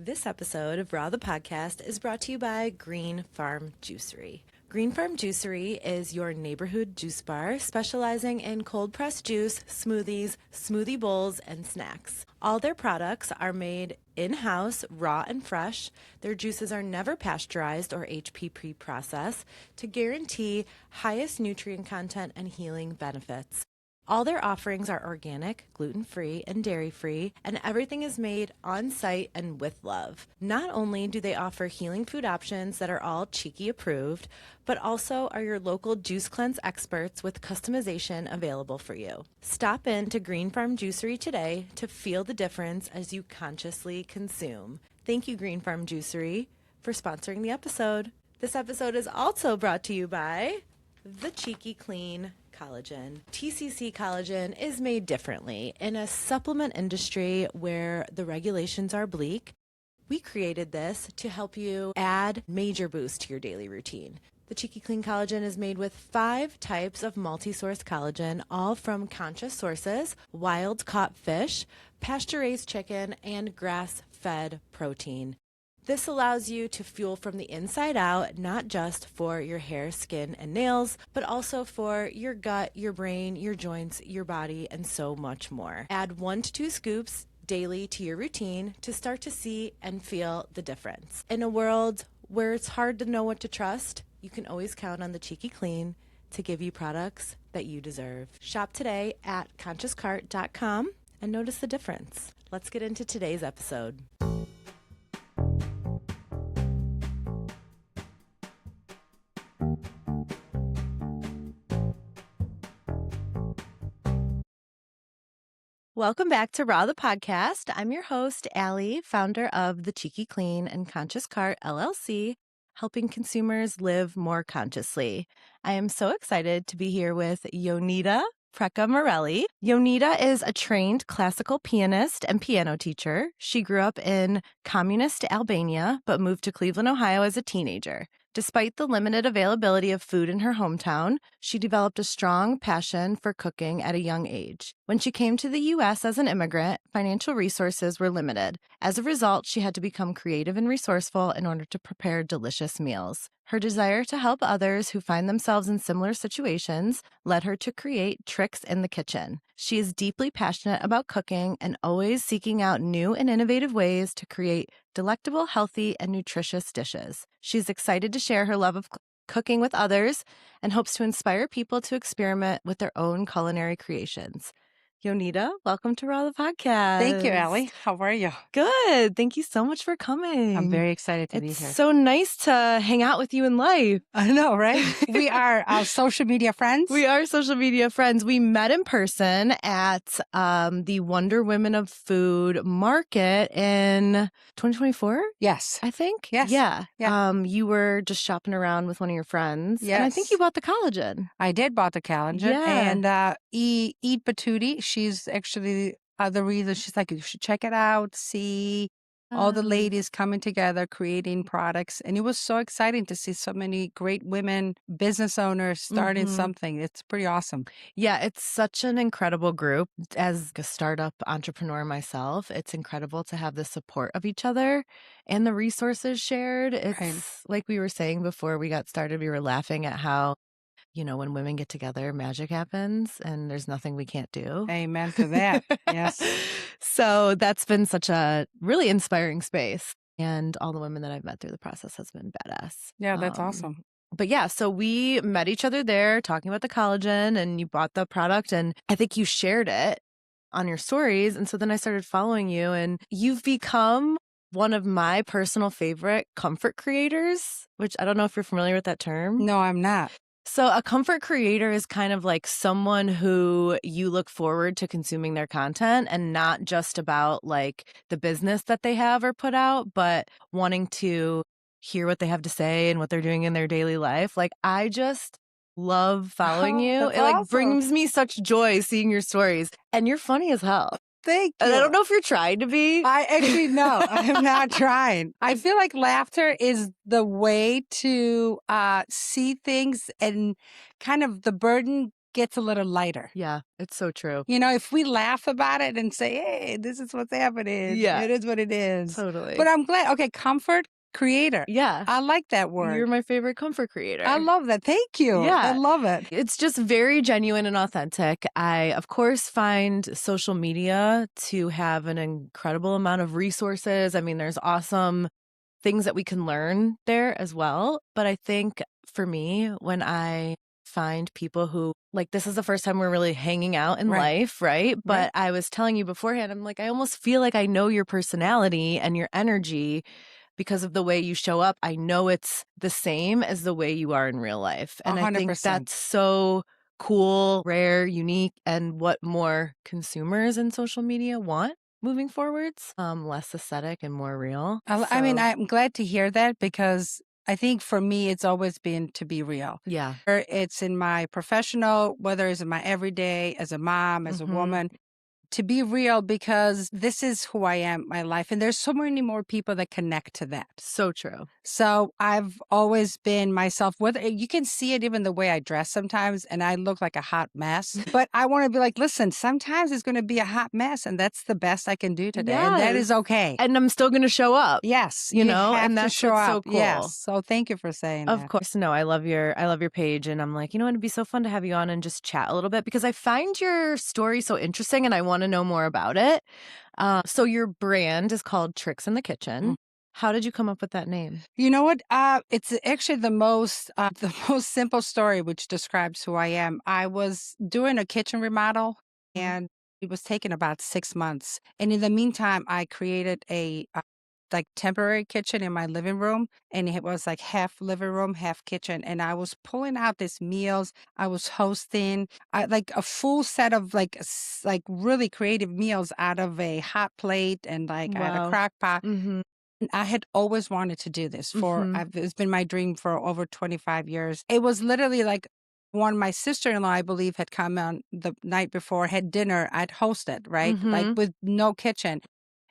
This episode of Raw the Podcast is brought to you by Green Farm Juicery. Green Farm Juicery is your neighborhood juice bar specializing in cold pressed juice, smoothies, smoothie bowls, and snacks. All their products are made in-house, raw and fresh. Their juices are never pasteurized or HP pre-processed to guarantee highest nutrient content and healing benefits. All their offerings are organic, gluten-free, and dairy-free, and everything is made on-site and with love. Not only do they offer healing food options that are all Cheeky approved, but also are your local juice cleanse experts with customization available for you. Stop in to Green Farm Juicery today to feel the difference as you consciously consume. Thank you, Green Farm Juicery, for sponsoring the episode. This episode is also brought to you by the Cheeky Clean Collagen. TCC collagen is made differently. In a supplement industry where the regulations are bleak, we created this to help you add major boost to your daily routine. The Cheeky Clean Collagen is made with 5 types of multi-source collagen, all from conscious sources, wild-caught fish, pasture-raised chicken, and grass-fed protein. This allows you to fuel from the inside out, not just for your hair, skin, and nails, but also for your gut, your brain, your joints, your body, and so much more. Add 1 to 2 scoops daily to your routine to start to see and feel the difference. In a world where it's hard to know what to trust, you can always count on the Cheeky Clean to give you products that you deserve. Shop today at consciouscart.com and notice the difference. Let's get into today's episode. Welcome back to Raw the Podcast. I'm your host, Allie, founder of the Cheeky Clean and Conscious Cart LLC, helping consumers live more consciously. I am so excited to be here with Jonida Preka Morelli. Jonida is a trained classical pianist and piano teacher. She grew up in communist Albania, but moved to Cleveland, Ohio as a teenager. Despite the limited availability of food in her hometown, she developed a strong passion for cooking at a young age. When she came to the U.S. as an immigrant, financial resources were limited. As a result, she had to become creative and resourceful in order to prepare delicious meals. Her desire to help others who find themselves in similar situations led her to create Tricks in the Kitchen. She is deeply passionate about cooking and always seeking out new and innovative ways to create delectable, healthy, and nutritious dishes. She's excited to share her love of cooking with others and hopes to inspire people to experiment with their own culinary creations. Jonida, welcome to Raw the Podcast. Thank you, Allie. How are you? Good. Thank you so much for coming. I'm very excited to be It's here. so nice to hang out with you in life. I know, right? We are social media friends. We are social media friends. We met in person at the Wonder Women of Food market in 2024. Yes. I think. Yes. Yeah. Yeah. You were just shopping around with one of your friends. Yes. And I think you bought the collagen. I did bought the collagen. Yeah. And Eat Patootie, she's actually the reason. She's like, you should check it out, see all the ladies coming together, creating products. And it was so exciting to see so many great women, business owners starting something. It's pretty awesome. Yeah, it's such an incredible group. As a startup entrepreneur myself, it's incredible to have the support of each other and the resources shared. It's like we were saying before we got started, we were laughing at how, you know, when women get together, magic happens and there's nothing we can't do. Amen to that. Yes. So that's been such a really inspiring space. And all the women that I've met through the process has been badass. Yeah, that's awesome. But yeah, so we met each other there talking about the collagen and you bought the product and I think you shared it on your stories. And so then I started following you and you've become one of my personal favorite comfort creators, which I don't know if you're familiar with that term. No, I'm not. So a comfort creator is kind of like someone who you look forward to consuming their content and not just about like the business that they have or put out, but wanting to hear what they have to say and what they're doing in their daily life. Like I just love following you. That's It like awesome. brings me such joy seeing your stories and you're funny as hell. Thank you. And I don't know if you're trying to be. I actually no, I'm not trying. I feel like laughter is the way to see things and kind of the burden gets a little lighter. Yeah, it's so true. You know, if we laugh about it and say, hey, this is what's happening. Yeah. It is what it is. Totally. But I'm glad. Okay, comfort creator. Yeah. I like that word. You're my favorite comfort creator. I love that. Thank you. Yeah. I love it. It's just very genuine and authentic. I, of course, find social media to have an incredible amount of resources. I mean, there's awesome things that we can learn there as well. But I think for me, when I find people who, like, this is the first time we're really hanging out in life, right? But I was telling you beforehand, I'm like, I almost feel like I know your personality and your energy because of the way you show up. I know it's the same as the way you are in real life. And 100%. I think that's so cool, rare, unique, and what more consumers in social media want moving forwards. Less aesthetic and more real. I mean, I'm glad to hear that because I think for me, it's always been to be real. Yeah. It's in my professional, whether it's in my everyday, as a mom, as a woman, to be real because this is who I am, my life. And there's so many more people that connect to that. So true. So I've always been myself. Whether you can see it even the way I dress sometimes, and I look like a hot mess. But I want to be like, listen, sometimes it's going to be a hot mess, and that's the best I can do today. Yes. And that is okay. And I'm still going to show up. Yes, you know, and that's show what's up. so cool. Yes. So thank you for saying that. Of course. No, I love your page, and I'm like, you know, it'd be so fun to have you on and just chat a little bit because I find your story so interesting, and I want to know more about it. So your brand is called Tricks in the Kitchen. How did you come up with that name? You know what? It's actually the most simple story, which describes who I am. I was doing a kitchen remodel, and it was taking about 6 months. And in the meantime, I created a like temporary kitchen in my living room, and it was like half living room, half kitchen. And I was pulling out these meals. I was hosting like a full set of like really creative meals out of a hot plate and like I had a crock pot. I had always wanted to do this it's been my dream for over 25 years. It was literally like when my sister-in-law, I believe, had come on the night before, had dinner, I'd hosted, right? Like with no kitchen.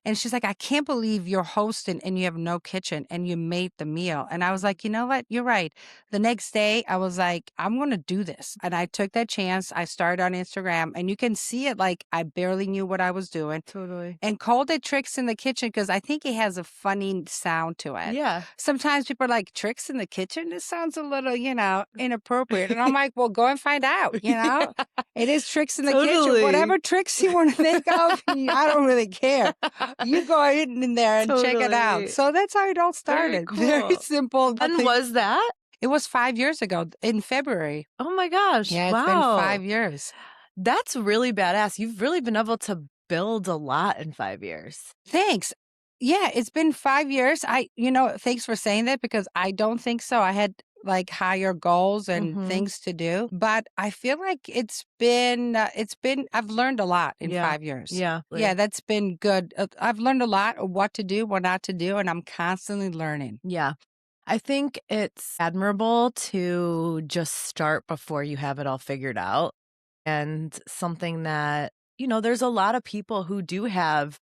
And she's like, I can't believe you're hosting and you have no kitchen and you made the meal. And I was like, you know what? You're right. The next day, I was like, I'm going to do this. And I took that chance. I started on Instagram, and you can see it like I barely knew what I was doing. Totally. And called it Tricks in the Kitchen because I think it has a funny sound to it. Yeah. Sometimes people are like, Tricks in the Kitchen? This sounds a little, inappropriate. And I'm like, well, go and find out, Yeah. It is Tricks in the Kitchen. Whatever tricks you want to think of, I don't really care. You go in there and check it out. So that's how it all started. Very simple. And was that? It was 5 years ago in February. Oh my gosh. Yeah, it's been 5 years. That's really badass. You've really been able to build a lot in 5 years. Thanks. Yeah, it's been 5 years. Thanks for saying that because I don't think so. I had like higher goals and things to do, but I feel like it's been I've learned a lot in 5 years. Yeah. Yeah, that's been good. I've learned a lot of what to do, what not to do, and I'm constantly learning. Yeah. I think it's admirable to just start before you have it all figured out. And something that, there's a lot of people who do have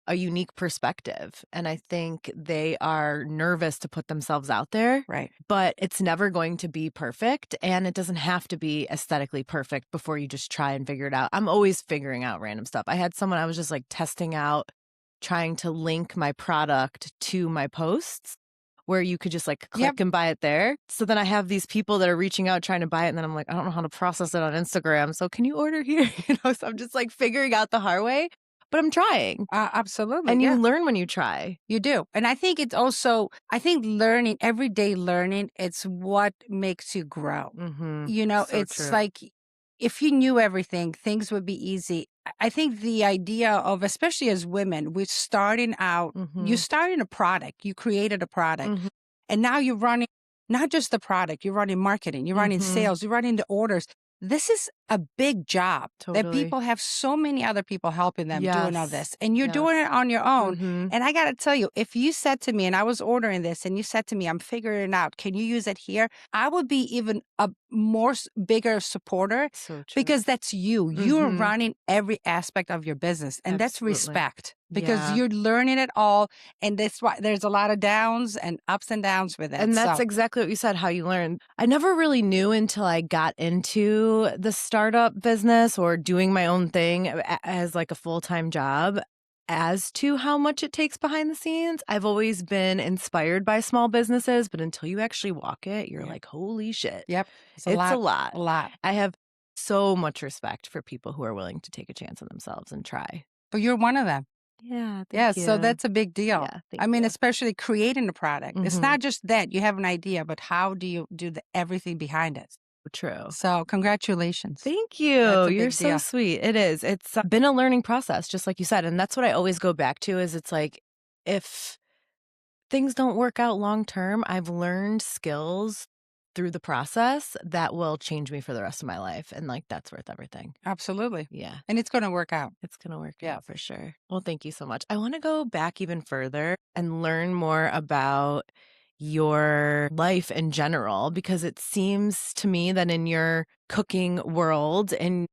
a unique perspective. And I think they are nervous to put themselves out there. Right. But it's never going to be perfect. And it doesn't have to be aesthetically perfect before you just try and figure it out. I'm always figuring out random stuff. I had someone I was just like testing out, trying to link my product to my posts, where you could just like click and buy it there. So then I have these people that are reaching out trying to buy it. And then I'm like, I don't know how to process it on Instagram. So can you order here? So I'm just like figuring out the hard way, but I'm trying. Absolutely. And you learn when you try. You do. And I think it's also, learning, everyday learning, it's what makes you grow. It's like if you knew everything, things would be easy. I think the idea of, especially as women, we're starting out, you're starting a product, you created a product, and now you're running not just the product, you're running marketing, you're running sales, you're running the orders. This is a big job that people have so many other people helping them doing all this. And you're doing it on your own. And I got to tell you, if you said to me, and I was ordering this, and you said to me, I'm figuring it out, can you use it here? I would be even a bigger supporter because that's you. You're running every aspect of your business. And that's respect because you're learning it all. And that's why there's a lot of downs and ups and downs with it. And that's exactly what you said, how you learn. I never really knew until I got into the startup startup business or doing my own thing as like a full-time job, as to how much it takes behind the scenes, I've always been inspired by small businesses, but until you actually walk it, you're like, holy shit. Yep. It's a lot. A lot. I have so much respect for people who are willing to take a chance on themselves and try. But you're one of them. Yeah, Yeah, thank you. so that's a big deal. Yeah, thank I mean, you. especially creating a product. It's Mhm. not just that you have an idea, but how do you do everything behind it? True. So congratulations. Thank you. That's a You're big so deal. sweet. It is. It's been a learning process, just like you said. And that's what I always go back to is it's like, if things don't work out long term, I've learned skills through the process that will change me for the rest of my life. And like, that's worth everything. Absolutely. Yeah. And it's going to work out. It's going to work Yeah. out for sure. Well, thank you so much. I want to go back even further and learn more about your life in general, because it seems to me that in your cooking world and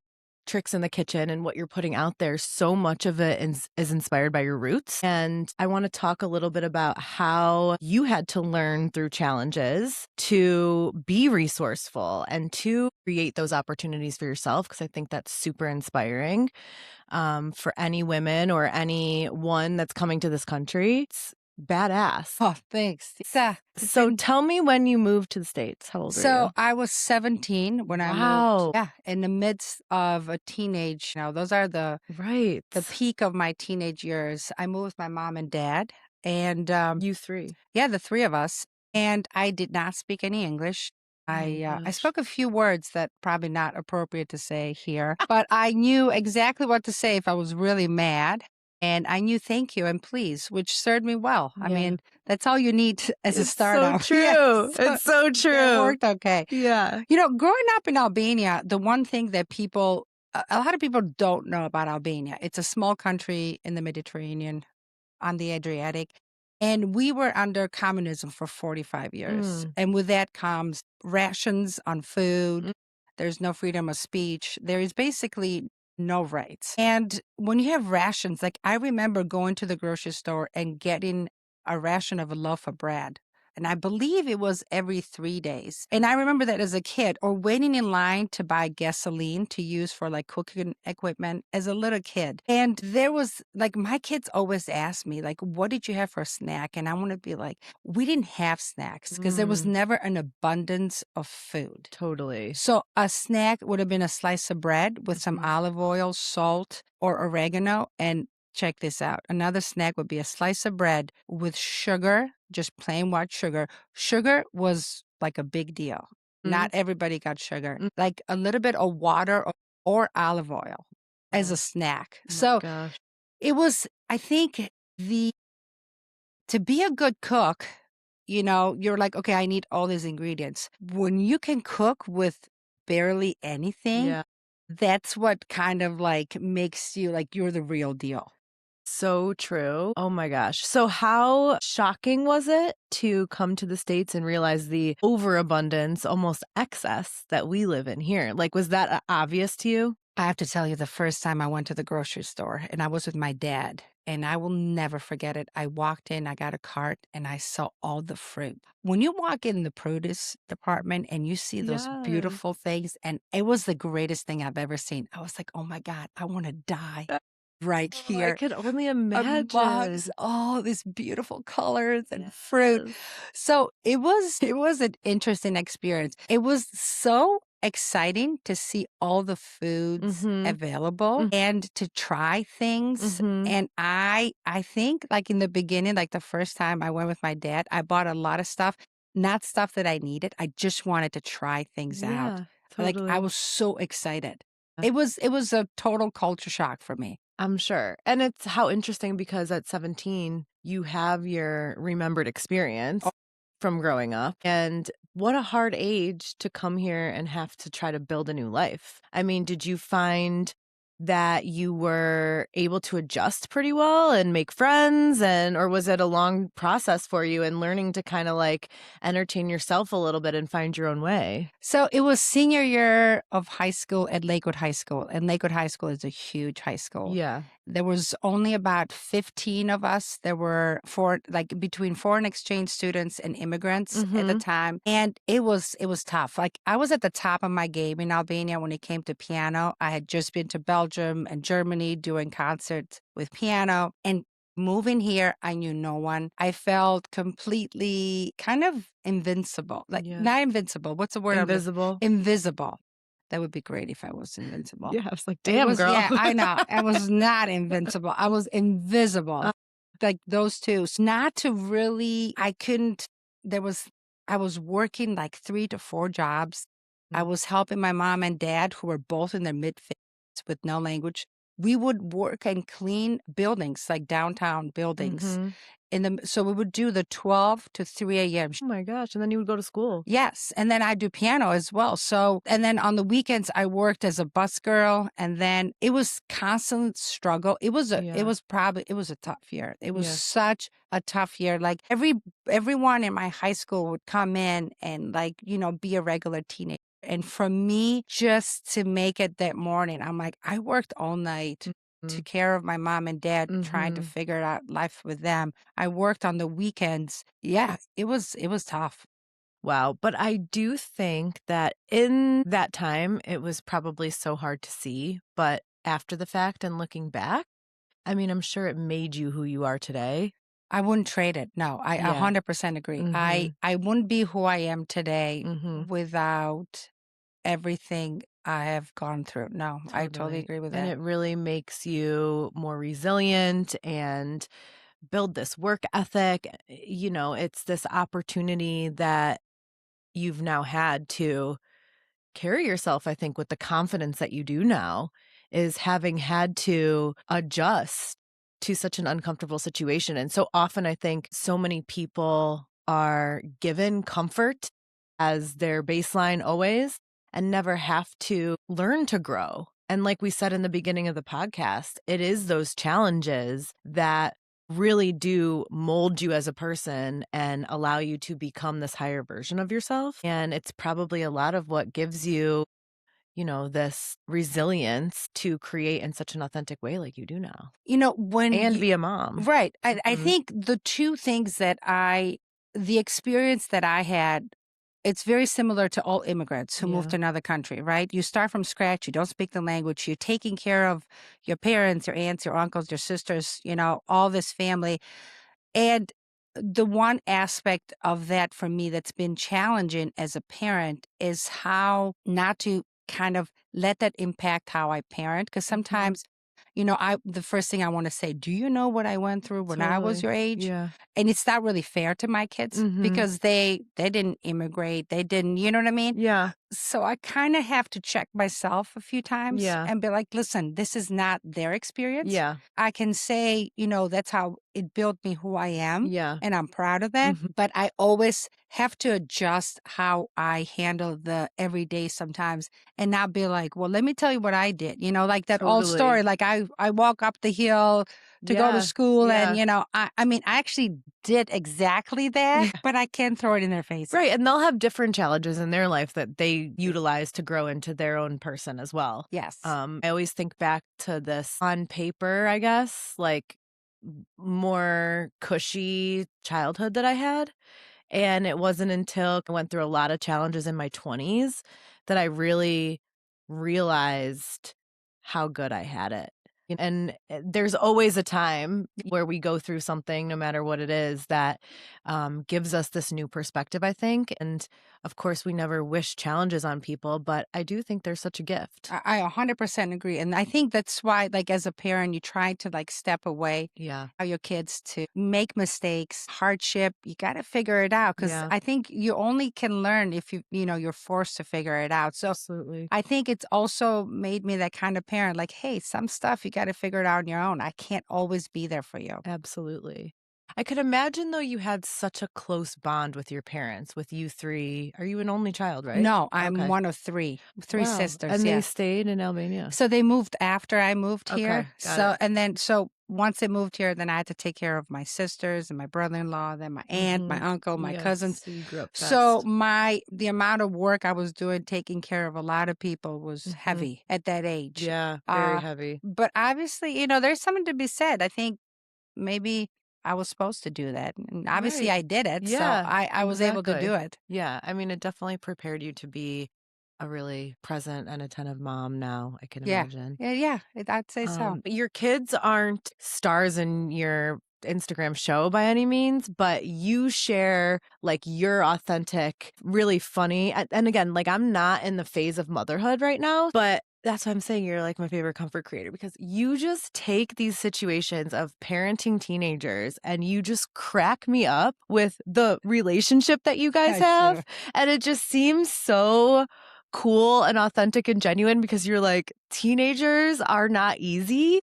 tricks in the kitchen and what you're putting out there, so much of it is inspired by your roots. And I want to talk a little bit about how you had to learn through challenges to be resourceful and to create those opportunities for yourself, because I think that's super inspiring for any women or anyone that's coming to this country. It's badass. Oh, thanks. So tell me when you moved to the States. How old were you? So I was 17 when I Wow. moved. Yeah, in the midst of a teenage. Now, those are the peak of my teenage years. I moved with my mom and dad, and You three. yeah, the three of us. And I did not speak any English. I spoke a few words that probably not appropriate to say here, but I knew exactly what to say if I was really mad. And I knew thank you and please, which served me well. I Yeah. mean, that's all you need as a startup. So true. Yeah, It's so It true. worked okay. Yeah. You know, growing up in Albania, the one thing that a lot of people don't know about Albania, it's a small country in the Mediterranean on the Adriatic. And we were under communism for 45 years. And with that comes rations on food. There's no freedom of speech. There is basically no rights. And when you have rations, like I remember going to the grocery store and getting a ration of a loaf of bread. And I believe it was every 3 days. And I remember that as a kid, or waiting in line to buy gasoline to use for like cooking equipment as a little kid. And there was like, my kids always ask me, like, what did you have for a snack? And I want to be like, we didn't have snacks because there was never an abundance of food. Totally. So a snack would have been a slice of bread with some olive oil, salt, or oregano. And check this out. Another snack would be a slice of bread with sugar, just plain white sugar. Sugar was like a big deal. Not everybody got sugar. Like a little bit of water or olive oil as a snack. So it was, I think, to be a good cook, you know, you're like, okay, I need all these ingredients. When you can cook with barely anything, that's what kind of like makes you like you're the real deal. So true. Oh my gosh. So how shocking was it to come to the States and realize the overabundance, almost excess that we live in here? Like, was that obvious to you? I have to tell you, the first time I went to the grocery store and I was with my dad, and I will never forget it. I walked in, I got a cart, and I saw all the fruit. When you walk in the produce department and you see those beautiful things, and it was the greatest thing I've ever seen. I was like, oh my God, I want to die right here. I could only imagine. Amongst all these beautiful colors and fruit. So it was an interesting experience. It was so exciting to see all the foods available and to try things. And I think like in the beginning, like the first time I went with my dad, I bought a lot of stuff, not stuff that I needed. I just wanted to try things out. Like I was so excited. It was a total culture shock for me. I'm sure. And it's how interesting, because at 17, you have your remembered experience from growing up. And what a hard age to come here and have to try to build a new life. I mean, did you find that you were able to adjust pretty well and make friends, or was it a long process for you and learning to kind of like entertain yourself a little bit and find your own way? So it was senior year of high school at Lakewood High School, and Lakewood High School is a huge high school. Yeah. There was only about 15 of us. There were between foreign exchange students and immigrants at the time. And it was tough. Like I was at the top of my game in Albania when it came to piano. I had just been to Belgium and Germany doing concerts with piano. And moving here, I knew no one. I felt completely kind of invincible. Like Yeah. not invincible. What's the word? Invisible. Invisible. That would be great if I was invincible. Yeah, I was like, It damn, was, girl. yeah, I know. I was not invincible. I was invisible. Like those two. So not to really, I couldn't, there was, I was working like 3 to 4 jobs. I was helping my mom and dad, who were both in their mid-50s with no language. We would work and clean buildings, like downtown buildings. So we would do the 12 to 3 a.m. Oh my gosh. And then you would go to school. Yes. And then I do piano as well. So, and then on the weekends, I worked as a bus girl. And then it was constant struggle. It was a tough year. It was such a tough year. Like everyone in my high school would come in and like, be a regular teenager. And for me, just to make it that morning, I'm like, I worked all night. Took care of my mom and dad, trying to figure out life with them. I worked on the weekends. Yeah, it was tough. Wow. But I do think that in that time, it was probably so hard to see. But after the fact and looking back, I mean, I'm sure it made you who you are today. I wouldn't trade it. No, I 100% agree. I wouldn't be who I am today without everything I have gone through. No, I totally agree with And that. it really makes you more resilient and build this work ethic. It's this opportunity that you've now had to carry yourself, I think, with the confidence that you do now, is having had to adjust to such an uncomfortable situation. And so often, I think so many people are given comfort as their baseline always and never have to learn to grow. And like we said in the beginning of the podcast, it is those challenges that really do mold you as a person and allow you to become this higher version of yourself. And it's probably a lot of what gives you, this resilience to create in such an authentic way like you do now and be a mom. Right. I think the two things the experience that I had, it's very similar to all immigrants who move to another country, right? You start from scratch. You don't speak the language. You're taking care of your parents, your aunts, your uncles, your sisters, all this family. And the one aspect of that for me that's been challenging as a parent is how not to kind of let that impact how I parent. Because sometimes, the first thing I want to say, do you know what I went through when I was your age? Yeah. And it's not really fair to my kids because they didn't immigrate. They didn't, you know what I mean? Yeah. So I kind of have to check myself a few times Yeah. and be like, listen, this is not their experience. Yeah. I can say, that's how it built me who I am. Yeah. And I'm proud of that. But I always have to adjust how I handle the everyday sometimes and not be like, well, let me tell you what I did. Like that old Totally. story. Like I walk up the hill to go to school and, I mean, I actually did exactly that, but I can't throw it in their face. Right. And they'll have different challenges in their life that they utilize to grow into their own person as well. Yes. I always think back to this on paper, I guess, like more cushy childhood that I had. And it wasn't until I went through a lot of challenges in my 20s that I really realized how good I had it. And there's always a time where we go through something, no matter what it is, that gives us this new perspective, I think. And of course, we never wish challenges on people, but I do think they're such a gift. I 100% agree. And I think that's why, like, as a parent, you try to, like, step away. Yeah. Allow your kids to make mistakes, hardship. You got to figure it out because I think you only can learn if you're forced to figure it out. So Absolutely. I think it's also made me that kind of parent, like, hey, some stuff you got to figure it out on your own. I can't always be there for you. Absolutely. I could imagine, though, you had such a close bond with your parents, with you three. Are you an only child, right? No, I'm Okay. one of three Wow. sisters. And they Yes. stayed in Albania? So they moved after I moved here. Okay, got it. So once they moved here, then I had to take care of my sisters and my brother-in-law, then my aunt, my uncle, my cousins. Yes, you grew up So fast. the amount of work I was doing taking care of a lot of people was Mhm. heavy at that age. Yeah, very heavy. But obviously, there's something to be said. I think maybe I was supposed to do that. And obviously Right. I did it. So Yeah, I was able to do exactly. it. Yeah, I mean, it definitely prepared you to be a really present and attentive mom now, I can Yeah. imagine. Yeah, I'd say so. Your kids aren't stars in your Instagram show by any means, but you share like your authentic, really funny. And again, like I'm not in the phase of motherhood right now, but that's why I'm saying you're like my favorite comfort creator because you just take these situations of parenting teenagers and you just crack me up with the relationship that you guys have. Sure. And it just seems so cool and authentic and genuine because you're like, teenagers are not easy,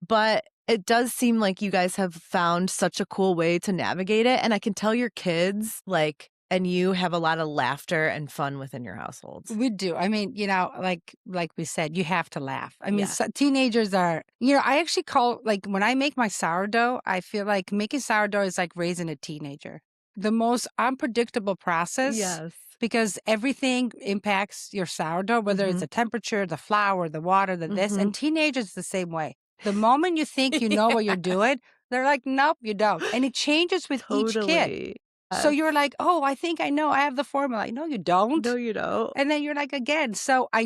but it does seem like you guys have found such a cool way to navigate it. And I can tell your kids, like, and you have a lot of laughter and fun within your households. We do. I mean, like we said, you have to laugh. I mean, Yeah. teenagers are, I actually call, like, when I make my sourdough, I feel like making sourdough is like raising a teenager. The most unpredictable process. Yes. Because everything impacts your sourdough, whether it's the temperature, the flour, the water, the this, and teenagers the same way. The moment you think you know what you're doing, they're like, nope, you don't. And it changes with each kid. Totally. So you're like, oh, I think I know. I have the formula. No, you don't. No, you don't. And then you're like, again. So I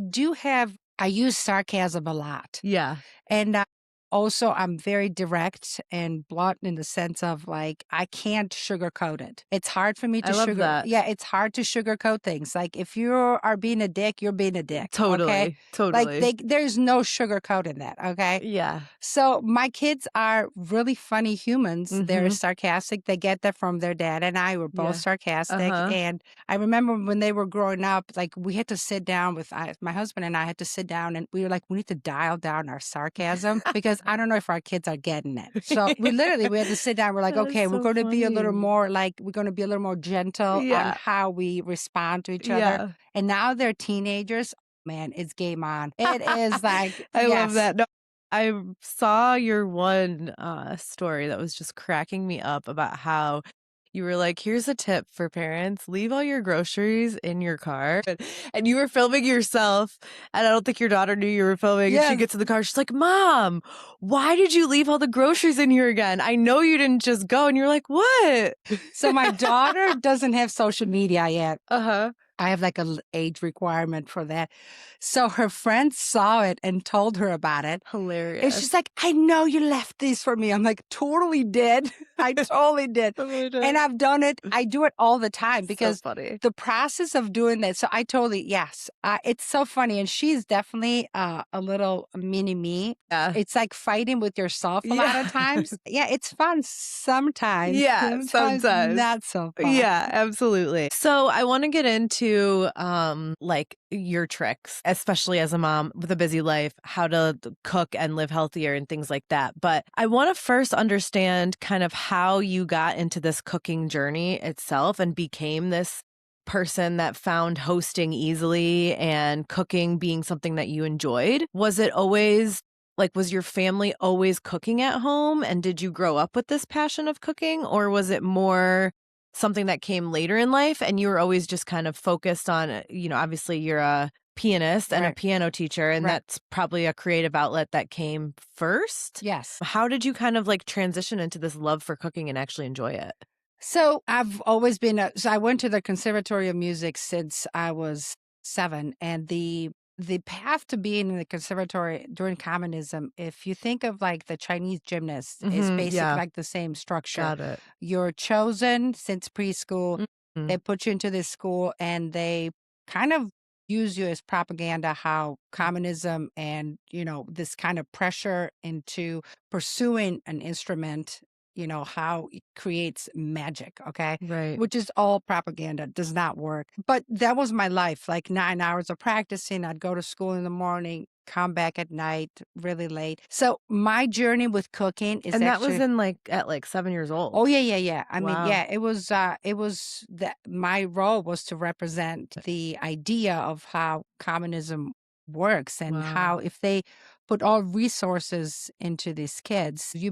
use sarcasm a lot. Yeah. And also, I'm very direct and blunt in the sense of like, I can't sugarcoat it. It's hard for me to I love that. Yeah, it's hard to sugarcoat things. Like, if you are being a dick, you're being a dick. Totally. Okay? Totally. Like, there's no sugarcoating that. Okay? Yeah. So my kids are really funny humans. They're sarcastic. They get that from their dad and I. Were both sarcastic. And I remember when they were growing up, like we had to sit down with my husband and I had to sit down and we were like, we need to dial down our sarcasm because I don't know if our kids are getting it. So we had to sit down. We're like, okay, we're going to be a little more we're going to be a little more gentle on how we respond to each other. And now they're teenagers. Man, it's game on. It is like, I love that. No, I saw your one story that was just cracking me up about how you were like, here's a tip for parents, leave all your groceries in your car. And you were filming yourself. And I don't think your daughter knew you were filming. And she gets in the car. She's like, Mom, why did you leave all the groceries in here again? I know you didn't just go. And you're like, what? So my daughter doesn't have social media yet. Uh-huh. I have like an age requirement for that. So her friends saw it and told her about it. Hilarious. And she's like, I know you left these for me. I'm like, totally did. I totally did. And I've done it. I do it all the time because so funny. The process of doing that. So I totally, yes, it's so funny. And she's definitely a little mini me. Yeah. It's like fighting with yourself a lot of times. Yeah, it's fun sometimes. Yeah, sometimes. Not so fun. Yeah, absolutely. So I want to get into like your tricks, especially as a mom with a busy life, how to cook and live healthier and things like that. But I want to first understand kind of how you got into this cooking journey itself and became this person that found hosting easily and cooking being something that you enjoyed. Was it always like, was your family always cooking at home? And did you grow up with this passion of cooking? Or was it more something that came later in life and you were always just kind of focused on, obviously you're a pianist and a piano teacher, and that's probably a creative outlet that came first? Yes. How did you kind of like transition into this love for cooking and actually enjoy it? So I've always been, so I went to the Conservatory of Music since I was 7, and the path to being in the conservatory during communism, if you think of like the Chinese gymnast, is basically like the same structure. Got it. You're chosen since preschool. Mhm. They put you into this school and they kind of use you as propaganda, how communism and, this kind of pressure into pursuing an instrument, how it creates magic, okay? Right. Which is all propaganda, does not work. But that was my life, like 9 hours of practicing. I'd go to school in the morning, come back at night really late. So my journey with cooking is And that was actually at 7 years old. Oh yeah. I mean, Wow. yeah, it was that my role was to represent the idea of how communism works and Wow. how if they put all resources into these kids, you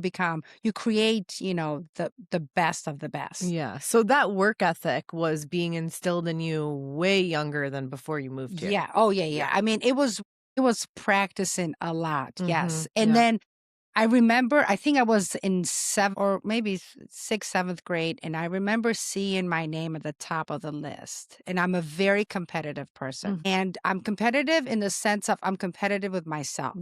create, the best of the best. Yeah. So that work ethic was being instilled in you way younger than before you moved here. Yeah. Oh yeah. I mean, it was practicing a lot. Yes. And Yeah. then I remember, I think I was in seventh or maybe sixth, seventh grade, and I remember seeing my name at the top of the list. And I'm a very competitive person. And I'm competitive in the sense of I'm competitive with myself.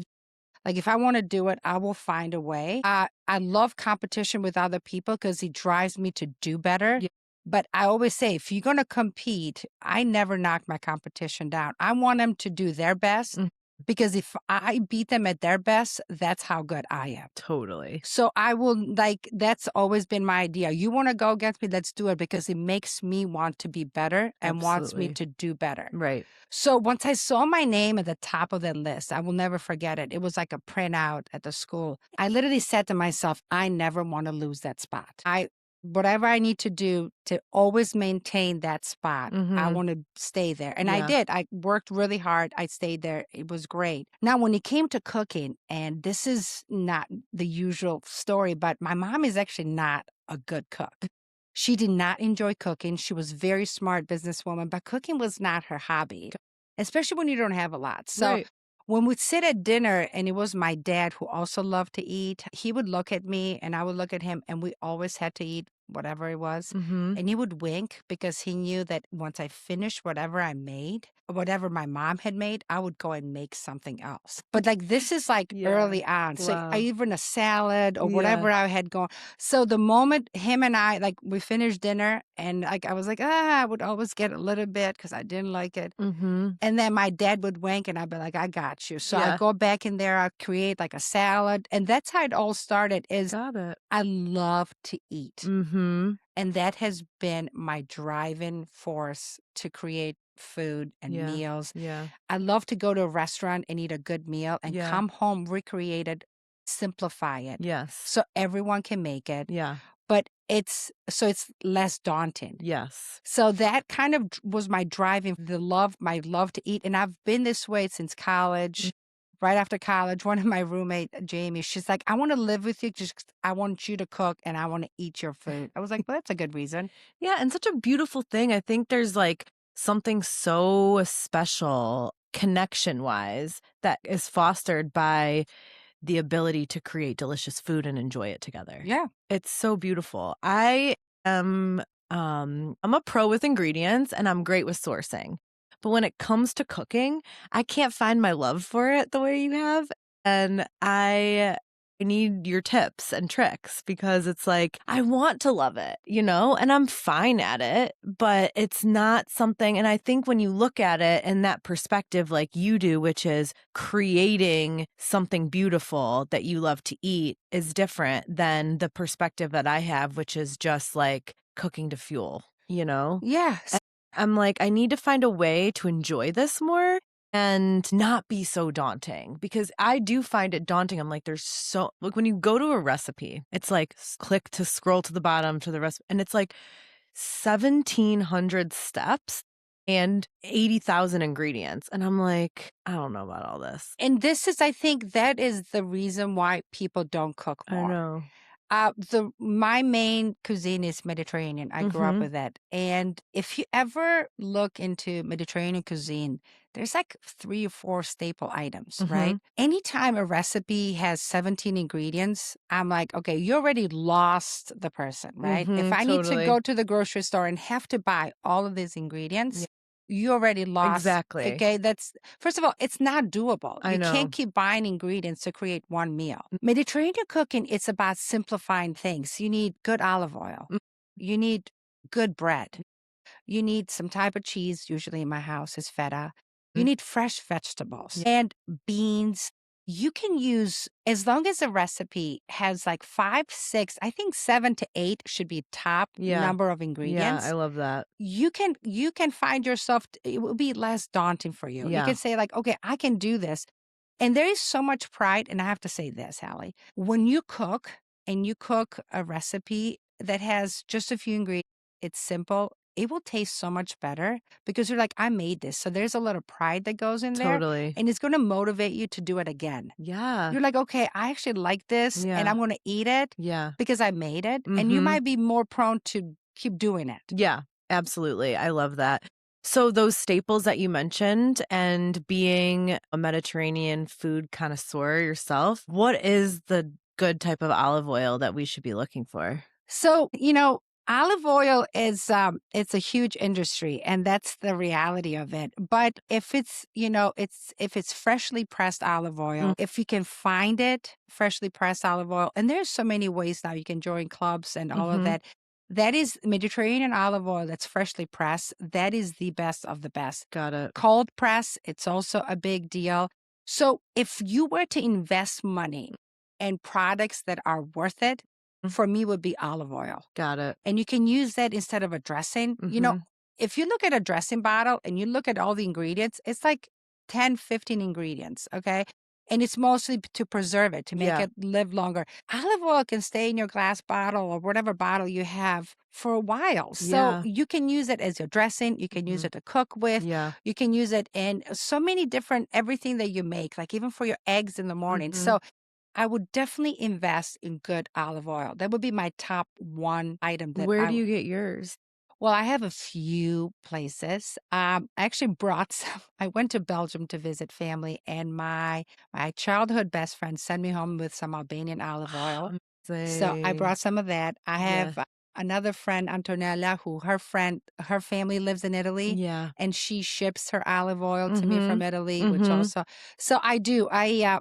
Like if I want to do it, I will find a way. I love competition with other people because it drives me to do better. Yeah. But I always say, if you're going to compete, I never knock my competition down. I want them to do their best because if I beat them at their best, that's how good I am. Totally. So I will that's always been my idea. You want to go against me? Let's do it because it makes me want to be better and wants me Absolutely. to do better. Right. So once I saw my name at the top of that list, I will never forget it. It was like a printout at the school. I literally said to myself, I never want to lose that spot. Whatever I need to do to always maintain that spot, I want to stay there. And I Yeah. did. I worked really hard. I stayed there. It was great. Now, when it came to cooking, and this is not the usual story, but my mom is actually not a good cook. She did not enjoy cooking. She was a very smart businesswoman, but cooking was not her hobby, especially when you don't have a lot. So Right. when we'd sit at dinner and it was my dad who also loved to eat, he would look at me and I would look at him and we always had to eat whatever it was. And he would wink because he knew that once I finished whatever I made, whatever my mom had made, I would go and make something else. But like this is like Yeah. early on. So Wow. even a salad or Yeah. whatever I had gone. So the moment him and I, like we finished dinner and like I was like, I would always get a little bit because I didn't like it. And then my dad would wink and I'd be like, I got you. So Yeah. I'd go back in there, I'd create like a salad. And that's how it all started is Got it. I love to eat. And that has been my driving force to create food and Yeah. meals. Yeah. I love to go to a restaurant and eat a good meal and Yeah. come home, recreate it, simplify it. Yes. So everyone can make it. Yeah. But it's less daunting. Yes. So that kind of was my driving, my love to eat. And I've been this way since college. Right after college, one of my roommate, Jamie, she's like, I want to live with you. Just, I want you to cook and I want to eat your food. I was like, well, that's a good reason. Yeah, and such a beautiful thing. I think there's something so special connection-wise that is fostered by the ability to create delicious food and enjoy it together. Yeah. It's so beautiful. I'm a pro with ingredients and I'm great with sourcing. But when it comes to cooking, I can't find my love for it the way you have. And I need your tips and tricks because it's I want to love it, and I'm fine at it, but it's not something. And I think when you look at it in that perspective, like you do, which is creating something beautiful that you love to eat, is different than the perspective that I have, which is just cooking to fuel, Yes. I'm I need to find a way to enjoy this more and not be so daunting because I do find it daunting. I'm there's so, when you go to a recipe, it's click to scroll to the bottom to the recipe, and it's 1,700 steps and 80,000 ingredients. And I'm I don't know about all this. And I think that is the reason why people don't cook more. I know. My main cuisine is Mediterranean. I grew up with that. And if you ever look into Mediterranean cuisine, there's 3 or 4 staple items, right? Anytime a recipe has 17 ingredients, I'm like, okay, you already lost the person, right? If I need to go to the grocery store and have to buy all of these ingredients, you already lost. Exactly. Okay, that's first of all, it's not doable. I You know. can't keep buying ingredients to create one meal. Mediterranean cooking, it's about simplifying things. You need good olive oil. You need good bread. You need some type of cheese. Usually in my house is feta. You need fresh vegetables and beans. You can use, as long as a recipe has 5, 6, I think 7 to 8 should be top number of ingredients. Yeah, I love that. You can find yourself, it will be less daunting for you. You Yeah. can say okay, I can do this. And there is so much pride. And I have to say this, Hallie, when you cook and you cook a recipe that has just a few ingredients, it's simple. It will taste so much better because you're like, I made this. So there's a lot of pride that goes in there Totally. and it's going to motivate you to do it again. Yeah. You're like, okay, I actually like this and Yeah. I'm going to eat it Yeah. because I made it. And you might be more prone to keep doing it. Yeah, absolutely. I love that. So those staples that you mentioned and being a Mediterranean food connoisseur yourself, what is the good type of olive oil that we should be looking for? So, olive oil is it's a huge industry and that's the reality of it. But if it's, if it's freshly pressed olive oil, if you can find it, freshly pressed olive oil, and there's so many ways now you can join clubs and all of that. That is Mediterranean olive oil that's freshly pressed. That is the best of the best. Got it. Cold press, it's also a big deal. So if you were to invest money in products that are worth it, for me would be olive oil. Got it. And you can use that instead of a dressing. If you look at a dressing bottle and you look at all the ingredients, it's like 10, 15 ingredients, okay? And it's mostly to preserve it, to make Yeah. it live longer. Olive oil can stay in your glass bottle or whatever bottle you have for a while. So Yeah. you can use it as your dressing. You can use it to cook with. Yeah. You can use it in so many different, everything that you make, like even for your eggs in the morning. So I would definitely invest in good olive oil. That would be my top one item that Where do you get yours? well, I have a few places. I actually brought some. I went to Belgium to visit family, and my childhood best friend sent me home with some Albanian olive oil. So I Amazing. brought some of that. I have Yeah. another friend, Antonella, who her family lives in Italy, Yeah. and she ships her olive oil to me from Italy, which also. So I do.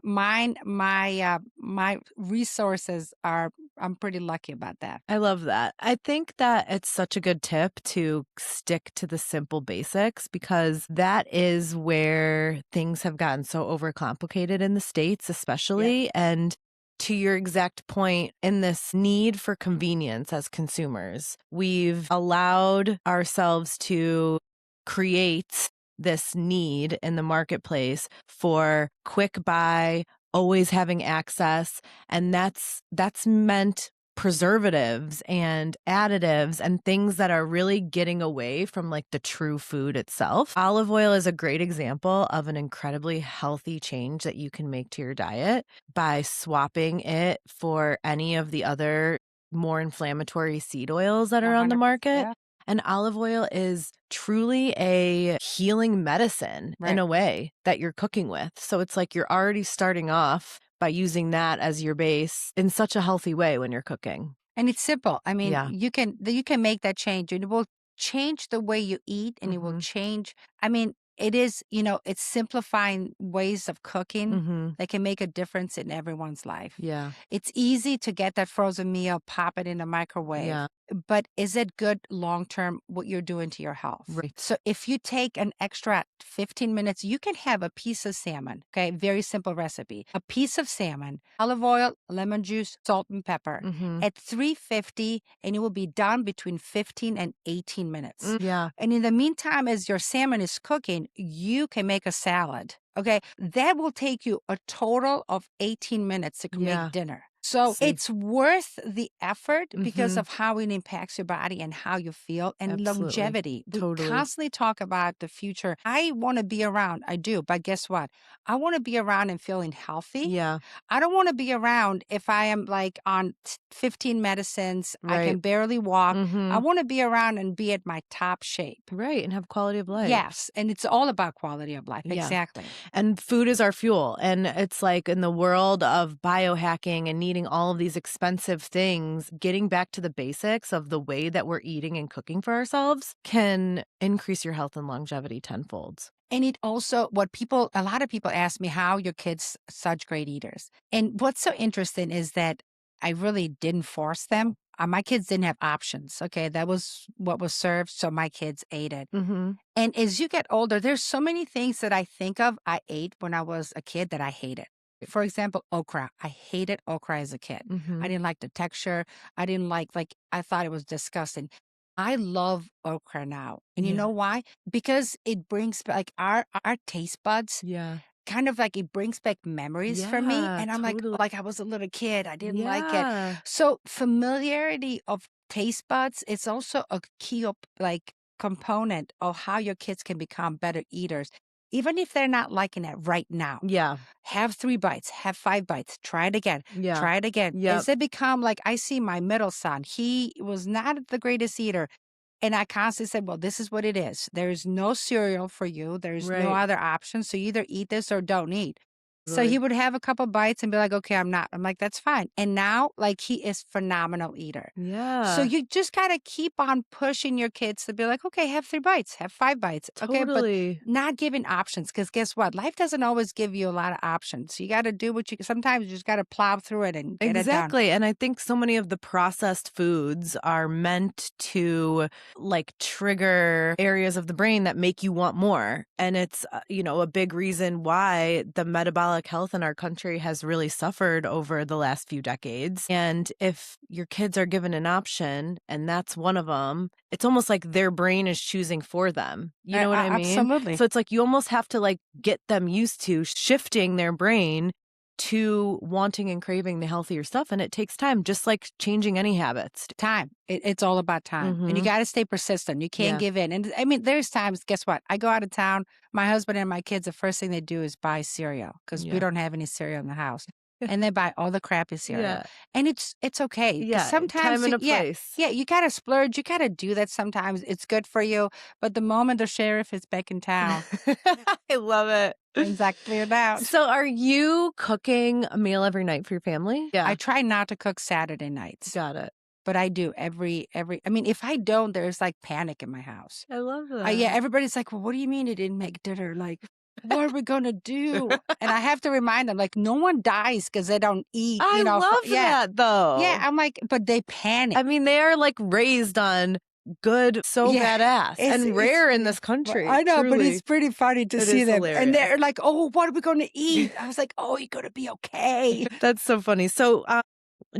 My resources are. I'm pretty lucky about that. I love that. I think that it's such a good tip to stick to the simple basics because that is where things have gotten so overcomplicated in the States, especially. And to your exact point, in this need for convenience as consumers, we've allowed ourselves to create this need in the marketplace for quick buy, always having access, and that's meant preservatives and additives and things that are really getting away from like the true food itself. Olive oil is a great example of an incredibly healthy change that you can make to your diet by swapping it for any of the other more inflammatory seed oils that are on the 100%. market. Yeah. And olive oil is truly a healing medicine in Right. a way that you're cooking with. So it's like you're already starting off by using that as your base in such a healthy way when you're cooking. And it's simple. I mean, Yeah. you can make that change and it will change the way you eat and it will change. I mean, it is, it's simplifying ways of cooking that can make a difference in everyone's life. Yeah. It's easy to get that frozen meal, pop it in the microwave. Yeah. But is it good long term what you're doing to your health? Right. So if you take an extra 15 minutes, you can have a piece of salmon. Okay. Very simple recipe. A piece of salmon, olive oil, lemon juice, salt, and pepper at 350, and it will be done between 15 and 18 minutes. Yeah. And in the meantime, as your salmon is cooking, you can make a salad. Okay. That will take you a total of 18 minutes to Yeah. make dinner. So See. it's worth the effort because of how it impacts your body and how you feel and Absolutely. longevity. We Totally. constantly talk about the future. I want to be around. I do. But guess what? I want to be around and feeling healthy. Yeah. I don't want to be around if I am like on 15 medicines. I can Right. barely walk. I want to be around and be at my top shape. Right. And have quality of life. Yes. And it's all about quality of life. Yeah. Exactly. And food is our fuel. And it's like in the world of biohacking and needing all of these expensive things, getting back to the basics of the way that we're eating and cooking for ourselves can increase your health and longevity tenfold. And it also, a lot of people ask me how your kids such great eaters. And what's so interesting is that I really didn't force them. My kids didn't have options. Okay. That was what was served. So my kids ate it. And as you get older, there's so many things that I think of I ate when I was a kid that I hated. For example, okra. I hated okra as a kid. I didn't like the texture. I didn't like, I thought it was disgusting. I love okra now. And you know why? Because it brings like our taste buds. Yeah. kind of like it brings back memories for me. Yeah, And I'm totally. like I was a little kid. I didn't like it. Yeah. So familiarity of taste buds, it's also a key like component of how your kids can become better eaters, even if they're not liking it right now. Yeah. Have 3 bites, have 5 bites, try it again, Yeah. try it again. Yep. As they become like, I see my middle son, he was not the greatest eater. And I constantly said, well, this is what it is. There's no cereal for you. There's no Right. other option. So you either eat this or don't eat. So Totally. he would have a couple bites and be like, okay, I'm not. I'm like, that's fine. And now, like, he is phenomenal eater. So Yeah. you just got to keep on pushing your kids to be like, okay, have 3 bites, have 5 bites. Okay. But Totally. not giving options. Because guess what? Life doesn't always give you a lot of options. You got to do what you, sometimes you just got to plow through it and get it done. Exactly. And I think so many of the processed foods are meant to like trigger areas of the brain that make you want more. And it's, a big reason why the metabolic health in our country has really suffered over the last few decades. And if your kids are given an option and that's one of them, it's almost like their brain is choosing for them. You know what I mean? Absolutely. So it's like you almost have to like get them used to shifting their brain to wanting and craving the healthier stuff. And it takes time, just like changing any habits. Time. It's all about time. And you got to stay persistent. You can't give in. And I mean, there's times, guess what? I go out of town. My husband and my kids, the first thing they do is buy cereal because we don't have any cereal in the house. And they buy all the crappy cereal. Yeah. And it's okay. Yeah. Sometimes Time and a place. Yeah, you got to splurge. You got to do that sometimes. It's good for you. But the moment the sheriff is back in town, I love it. things that cleared out. So are you cooking a meal every night for your family? Yeah. I try not to cook Saturday nights. Got it. But I do every, I mean, if I don't, there's like panic in my house. I love that. Yeah, everybody's like, well, what do you mean it didn't make dinner? Like, what are we going to do? And I have to remind them, like, no one dies because they don't eat. I love that, though. Yeah, I'm like, but they panic. I mean, they are like raised on good, badass, and rare in this country. I know, truly. but it's pretty funny to see them. Hilarious. And they're like, oh, what are we going to eat? I was like, oh, you're going to be okay. That's so funny. So,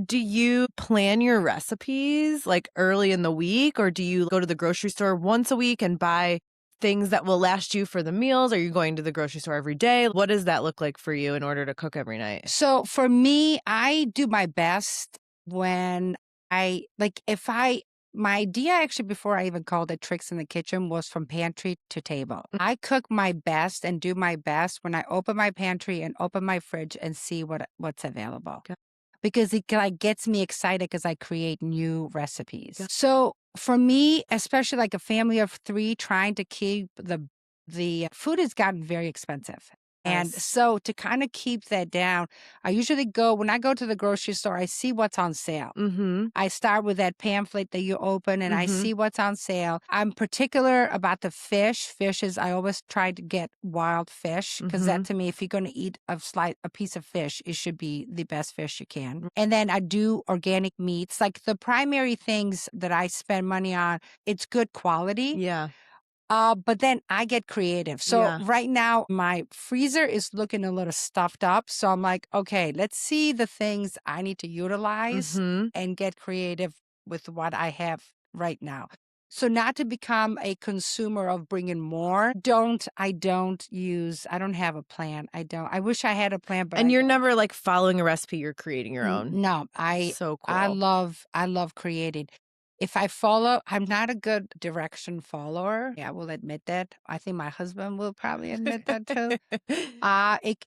do you plan your recipes like early in the week, or do you go to the grocery store once a week and buy things that will last you for the meals? Are you going to the grocery store every day? What does that look like for you in order to cook every night? So for me, I do my best when my idea actually before I even called it Tricks in the Kitchen was from pantry to table. I cook my best and do my best when I open my pantry and open my fridge and see what's available. Okay. Because it like gets me excited because I create new recipes. Yeah. So for me, especially like a family of 3 trying to keep the food has gotten very expensive. And so to kind of keep that down, I usually when I go to the grocery store, I see what's on sale. I start with that pamphlet that you open and I see what's on sale. I'm particular about the fish. Fishes, I always try to get wild fish because that to me, if you're going to eat a piece of fish, it should be the best fish you can. And then I do organic meats. Like the primary things that I spend money on, it's good quality. Yeah. But then I get creative. So right now my freezer is looking a little stuffed up. So I'm like, okay, let's see the things I need to utilize and get creative with what I have right now. So not to become a consumer of bringing more. I don't have a plan. I wish I had a plan, but you're never like following a recipe, you're creating your own. No, so cool. I love creating. If I follow, I'm not a good direction follower. Yeah, I will admit that. I think my husband will probably admit that too.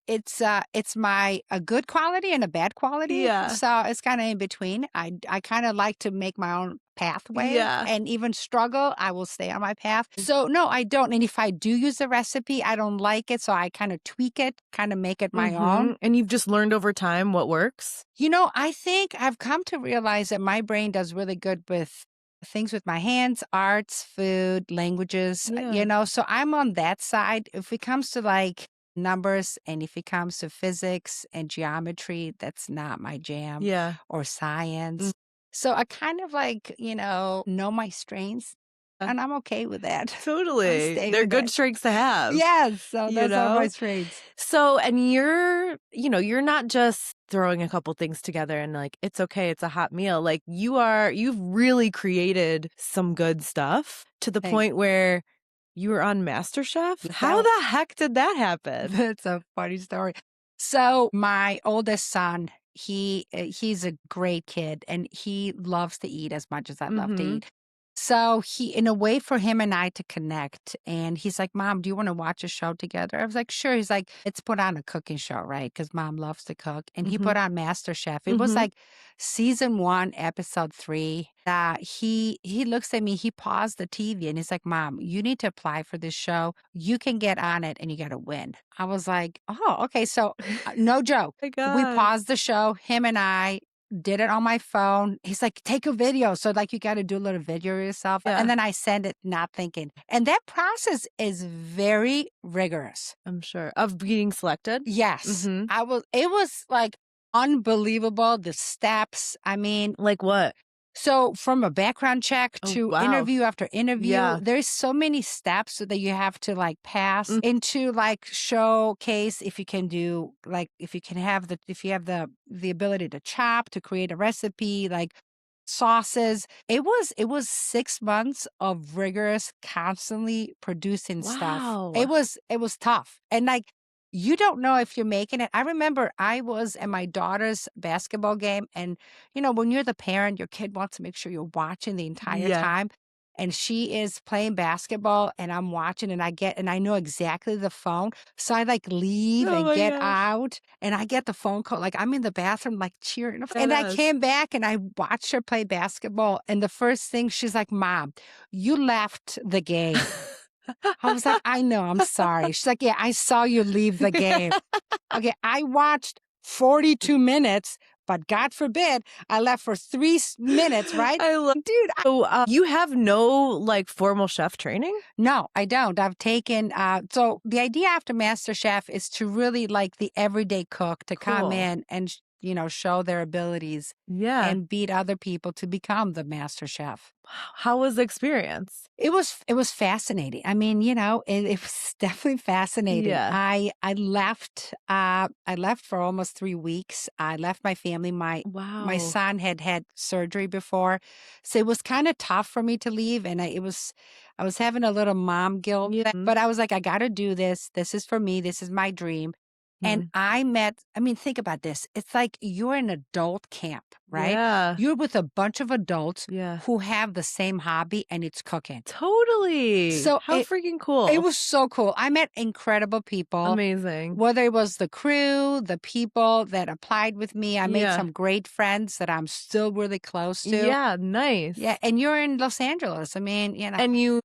It's a good quality and a bad quality. Yeah. So it's kind of in between. I kind of like to make my own pathway. Yeah. And even struggle, I will stay on my path. So no, I don't. And if I do use the recipe, I don't like it. So I kind of tweak it, kind of make it my own. And you've just learned over time what works? I think I've come to realize that my brain does really good with things with my hands, arts, food, languages, so I'm on that side. If it comes to like numbers and if it comes to physics and geometry, that's not my jam. Yeah. Or science. So I kind of like, know my strengths. And I'm okay with that. Totally. They're good strengths to have. Yes. So those are my strengths. So, and you're not just throwing a couple things together and like, it's okay, it's a hot meal. Like you've really created some good stuff to the point where You were on MasterChef? Yes, How the heck did that happen? That's a funny story. So my oldest son, he's a great kid and he loves to eat as much as I love to eat. So in a way for him and I to connect, and he's like, "Mom, do you want to watch a show together?" I was like, "Sure." He's like, "Let's put on a cooking show, right?" Because Mom loves to cook, and he put on MasterChef. It was like season 1, episode 3. He looks at me, he paused the TV, and he's like, "Mom, you need to apply for this show. You can get on it, and you got to win." I was like, "Oh, okay." So no joke. My We God. paused the show. Him and I did it on my phone. He's like, "Take a video." So like you got to do a little video of yourself. Yeah. And then I send it not thinking. And that process is very rigorous. I'm sure. Of being selected? Yes. Mhm. It was like unbelievable. The steps. I mean, Like what? so from a background check Oh, to wow. interview after interview, Yeah. there's so many steps that you have to like pass into like showcase if you can do like if you have the ability to chop, to create a recipe, like sauces. It was 6 months of rigorous, constantly producing stuff. Wow. It was tough. And like you don't know if you're making it. I remember I was at my daughter's basketball game, and when you're the parent, your kid wants to make sure you're watching the entire Yeah. time. And she is playing basketball and I'm watching and I know exactly the phone. So I like leave Oh and my get gosh. out and I get the phone call. Like I'm in the bathroom, like cheering. And I Badass. came back and I watched her play basketball. And the first thing she's like, "Mom, you left the game." I was like, "I know, I'm sorry." She's like, "Yeah, I saw you leave the game." Okay, I watched 42 minutes, but God forbid I left for 3 minutes, right? I love Dude, So, you have no, like, formal chef training? no, I don't. I've taken, so the idea after MasterChef is to really like the everyday cook to come Cool. in and, show their abilities Yeah. and beat other people to become the master chef. How was the experience? It was fascinating. I mean, it was definitely fascinating. Yeah. I left for almost 3 weeks. I left my family. My Wow. son had surgery before, so it was kind of tough for me to leave, and I was having a little mom guilt. Yeah. But I was like, I got to do this. This is for me. This is my dream. And I mean, think about this. It's like you're in adult camp, right? Yeah. You're with a bunch of adults Yeah. who have the same hobby, and it's cooking. Totally. So How freaking cool. It was so cool. I met incredible people. Amazing. Whether it was the crew, the people that applied with me, I made Yeah. some great friends that I'm still really close to. Yeah, nice. Yeah, and you're in Los Angeles. I mean, And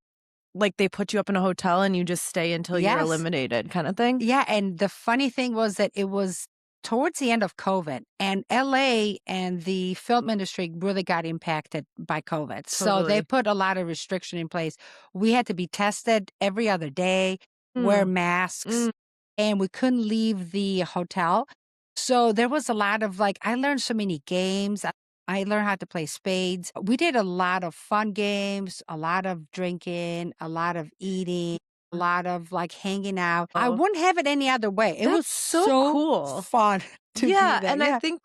they put you up in a hotel and you just stay until you're Yes. eliminated kind of thing? Yeah, and the funny thing was that it was towards the end of COVID, and LA and the film industry really got impacted by COVID. So they Totally. put a lot of restriction in place. We had to be tested every other day, wear masks, and we couldn't leave the hotel. So there was a lot of I learned so many games. I learned how to play spades. We did a lot of fun games, a lot of drinking, a lot of eating, a lot of hanging out. I Oh. wouldn't have it any other way. It was That's so cool. fun to Yeah, do that. and I think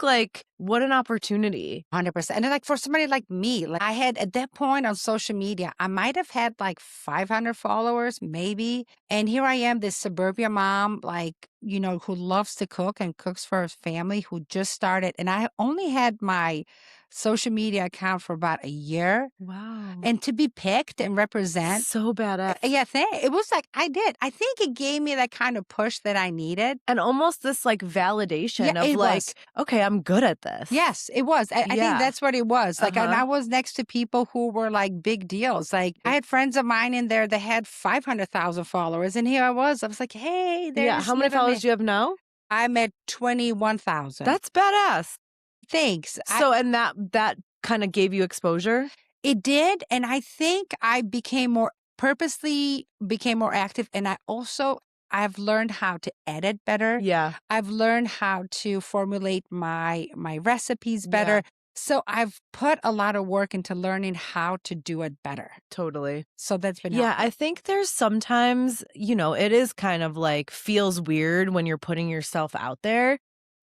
what an opportunity. 100%. And then, for somebody like me, I had at that point on social media, I might have had 500 followers, maybe. And here I am, this suburbia mom, who loves to cook and cooks for her family, who just started. And I only had my social media account for about a year. Wow. And to be picked and represent. So badass. Yeah, it was I did. I think it gave me that kind of push that I needed. And almost this validation Yeah, of it was. okay, I'm good at this. Yes, it was. I think Yeah. that's what it was. And Uh-huh. I was next to people who were big deals. I had friends of mine in there that had 500,000 followers. And here I was like, hey, there's Yeah. How many followers do you have now? I'm at 21,000. That's badass. Thanks. So, and that kind of gave you exposure? It did. And I think I purposely became more active. And I've learned how to edit better. Yeah. I've learned how to formulate my recipes better. Yeah. So I've put a lot of work into learning how to do it better. Totally. So that's been Yeah, helpful. I think there's sometimes, it is kind of feels weird when you're putting yourself out there.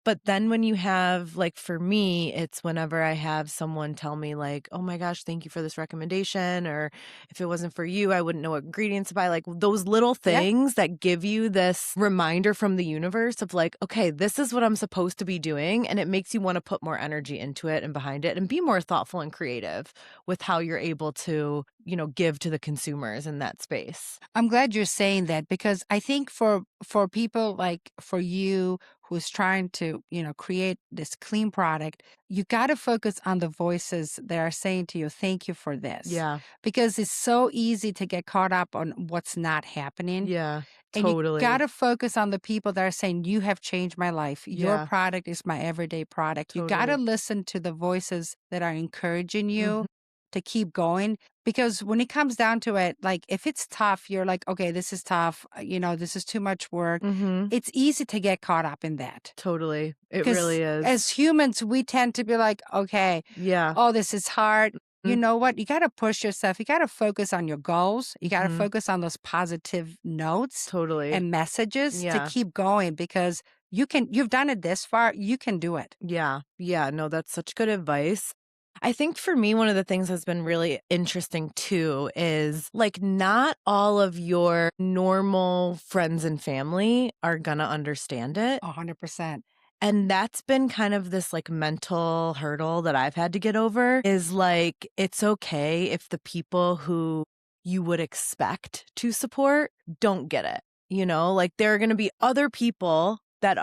But then when you have, like, for me, it's whenever I have someone tell me, like, oh my gosh, thank you for this recommendation, or if it wasn't for you, I wouldn't know what ingredients to buy. Like those little Yeah. things that give you this reminder from the universe of like, okay, this is what I'm supposed to be doing. And it makes you want to put more energy into it and behind it and be more thoughtful and creative with how you're able to, give to the consumers in that space. I'm glad you're saying that because I think for people like for you who's trying to, create this clean product, you got to focus on the voices that are saying to you, "Thank you for this." Yeah. Because it's so easy to get caught up on what's not happening. Yeah. And you got Totally. to focus on the people that are saying, "You have changed my life. Your Yeah. product is my everyday product." You got to Totally. listen to the voices that are encouraging you Hmm. to keep going. Because when it comes down to it, like if it's tough, you're like, okay, this is tough. This is too much work. Hmm. It's easy to get caught up in that. Totally. It Because really is. as humans, we tend to be like, okay, Yeah. oh, this is hard. You know what? You got to push yourself. You got to focus on your goals. You got to Hmm. focus on those positive notes Totally. and messages to Yeah. keep going because you've done it this far. You can do it. Yeah. Yeah. No, that's such good advice. I think for me, one of the things that's been really interesting too is like not all of your normal friends and family are going to understand it. 100%. And that's been kind of this like mental hurdle that I've had to get over is like, it's okay if the people who you would expect to support don't get it. Like there are going to be other people that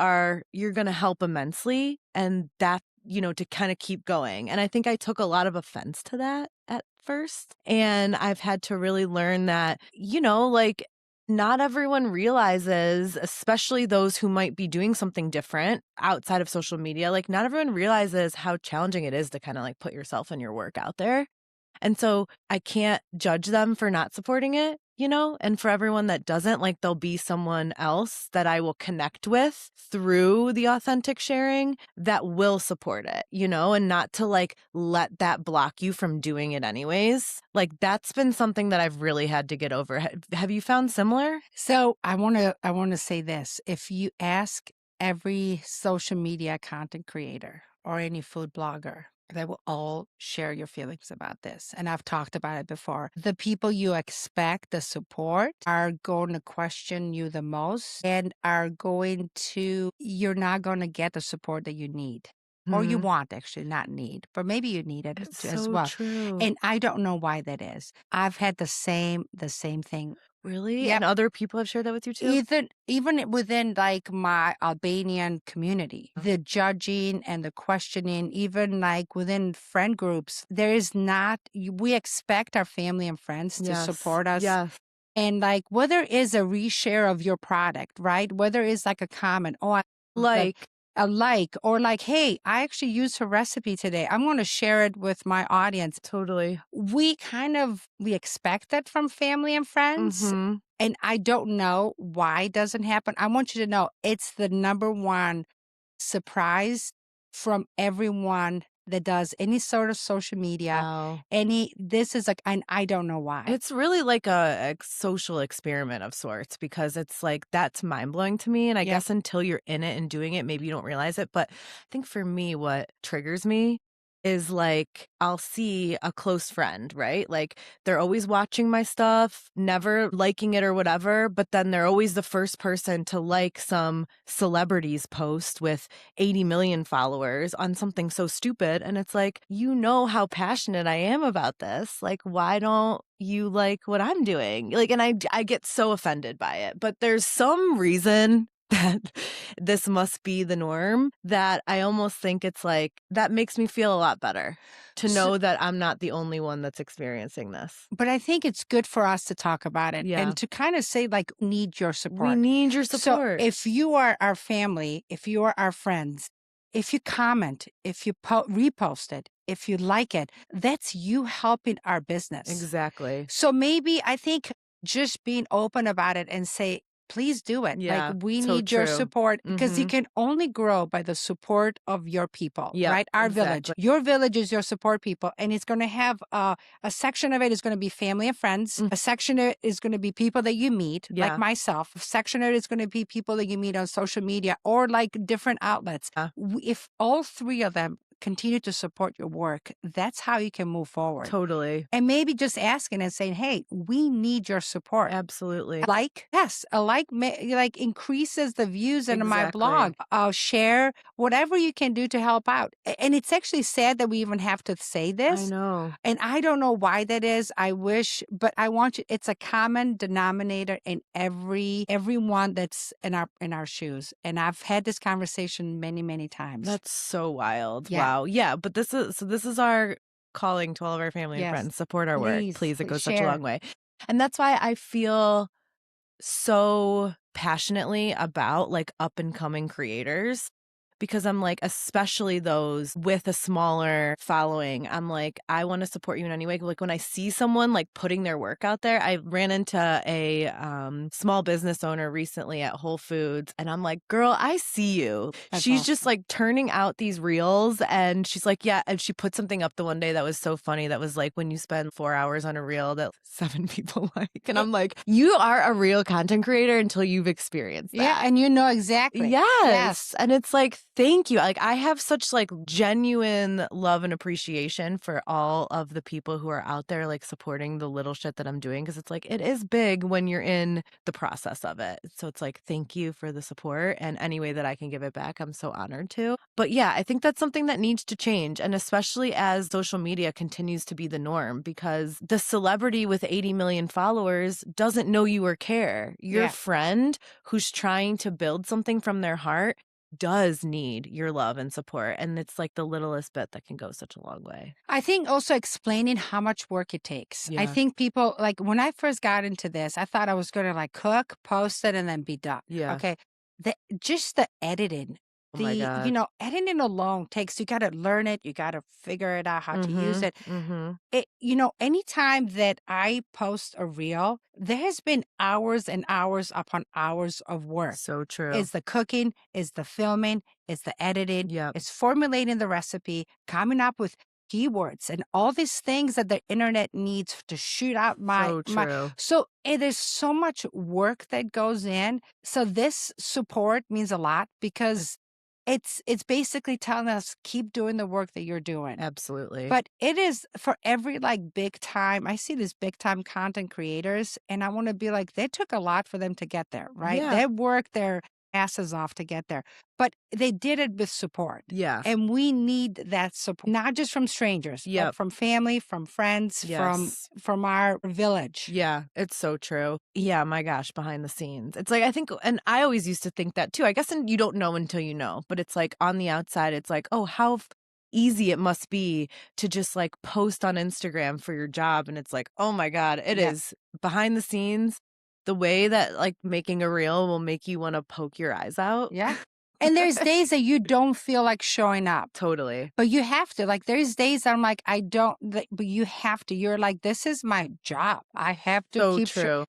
you're going to help immensely. And that, to kind of keep going. And I think I took a lot of offense to that at first. And I've had to really learn that, like not everyone realizes, especially those who might be doing something different outside of social media, like not everyone realizes how challenging it is to kind of like put yourself and your work out there. And so I can't judge them for not supporting it, and for everyone that doesn't, like there'll be someone else that I will connect with through the authentic sharing that will support it, and not to like let that block you from doing it anyways. Like that's been something that I've really had to get over. Have you found similar? So I want to say this. If you ask every social media content creator or any food blogger, they will all share your feelings about this. And I've talked about it before. The people you expect the support are going to question you the most and you're not going to get the support that you need. Or you Hmm. want, actually, not need, but maybe you need it It's as so well. true. And I don't know why that is. I've had the same thing. Really? Yep. And other people have shared that with you too? Even within like my Albanian community, the judging and the questioning, even like within friend groups, there is not, we expect our family and friends to Yes. support us. Yes. And like whether it's a reshare of your product, right? Whether it's like a comment, oh, like Like, a like, or like, hey, I actually used her recipe today. I'm going to share it with my audience. totally. We expect that from family and friends, Mhm. and I don't know why it doesn't happen. I want you to know it's the number one surprise from everyone that does any sort of social media. Wow. This is like, and I don't know why. It's really like a social experiment of sorts because it's like that's mind blowing to me. And I Yep. guess until you're in it and doing it, maybe you don't realize it. But I think for me, what triggers me is like I'll see a close friend, right? Like they're always watching my stuff, never liking it or whatever. But then they're always the first person to like some celebrity's post with 80 million followers on something so stupid. And it's like, how passionate I am about this. Like, why don't you like what I'm doing? Like, and I get so offended by it. But there's some reason that this must be the norm that I almost think it's like that makes me feel a lot better to So, know that I'm not the only one that's experiencing this. but I think it's good for us to talk about it Yeah. and to kind of say, like, need your We support. need your So support. if you are our family, if you are our friends, if you comment, if you repost it, if you like it, that's you helping our business. Exactly. So maybe I think just being open about it and say, please do it. Like, Yeah. we So need your true. support because you Mhm. can only grow by the support of your people, Yep. right? Our village. Exactly. Your village is your support people. And it's going to have a section of it is going to be family and friends. Mm. A section of it is going to be people that you meet, like Yeah. myself. A section of it is going to be people that you meet on social media or like different outlets. Yeah. If all three of them continue to support your work, that's how you can move forward. Totally. And maybe just asking and saying, hey, we need your support. Absolutely. A like like increases the views in my blog. Exactly. I'll share whatever you can do to help out. And it's actually sad that we even have to say I this. know. And I don't know why that is. I wish, but I want you, it's a common denominator in everyone that's in our shoes. And I've had this conversation many, many times. That's so wild. Yeah. Wow. Yeah, but this is our calling to all of our family and Yes. friends. Support our work. Please, Please. It goes such a share. long way. And that's why I feel so passionately about like up and coming creators, because I'm like, especially those with a smaller following, I'm like, I want to support you in any way. Like when I see someone like putting their work out there, I ran into a small business owner recently at Whole Foods, and I'm like, girl, I see you. She's awesome. just like turning out these reels, and she's like, yeah. And she put something up the one day that was so funny. That was like, when you spend 4 hours on a reel that 7 people like, and I'm like, you are a real content creator until you've experienced that. Yeah, and you know exactly. Yes. And it's like, thank you. Like, I have such like genuine love and appreciation for all of the people who are out there like supporting the little shit that I'm doing, because it's like, it is big when you're in the process of it. So it's like, thank you for the support, and any way that I can give it back, I'm so honored to. But yeah, I think that's something that needs to change. And especially as social media continues to be the norm, because the celebrity with 80 million followers doesn't know you or care. Your Yeah. friend who's trying to build something from their heart does need your love and support. And it's like the littlest bit that can go such a long way. I think also explaining how much work it takes. I Yeah. think people, like when I first got into this, I thought I was going to like cook, post it, and then be done. Yeah. Okay. Just the editing. Oh my God. Editing alone takes, you got to learn it. You got to figure it out how to use it. Mm-hmm. Anytime that I post a reel, there has been hours and hours upon hours of work. So true. Is the cooking, is the filming, is the editing, Yep. is formulating the recipe, coming up with keywords and all these things that the internet needs to shoot out So true. so it is so much work that goes in. So this support means a lot, because it's basically telling us, keep doing the work that you're doing. Absolutely. But it is for every like big time. I see these big time content creators, and I want to be like, they took a lot for them to get there, right? Yeah. They worked their asses off to get there, but they did it with support. Yeah. And we need that support, not just from strangers, Yep. but from family, from friends, Yes. from our village. Yeah, it's so true. Yeah, my gosh, behind the scenes. It's like, I think, and I always used to think that too. I guess, and you don't know until you know, but it's like on the outside, it's like, oh, how easy it must be to just like post on Instagram for your job. And it's like, oh my God, it is behind the scenes. The way that like making a reel will make you want to poke your eyes out. Yeah. And there's days that you don't feel like showing up. Totally. But you have to. Like, there's days I'm like, I don't, but you have to. You're like, this is my job. I have to So keep true.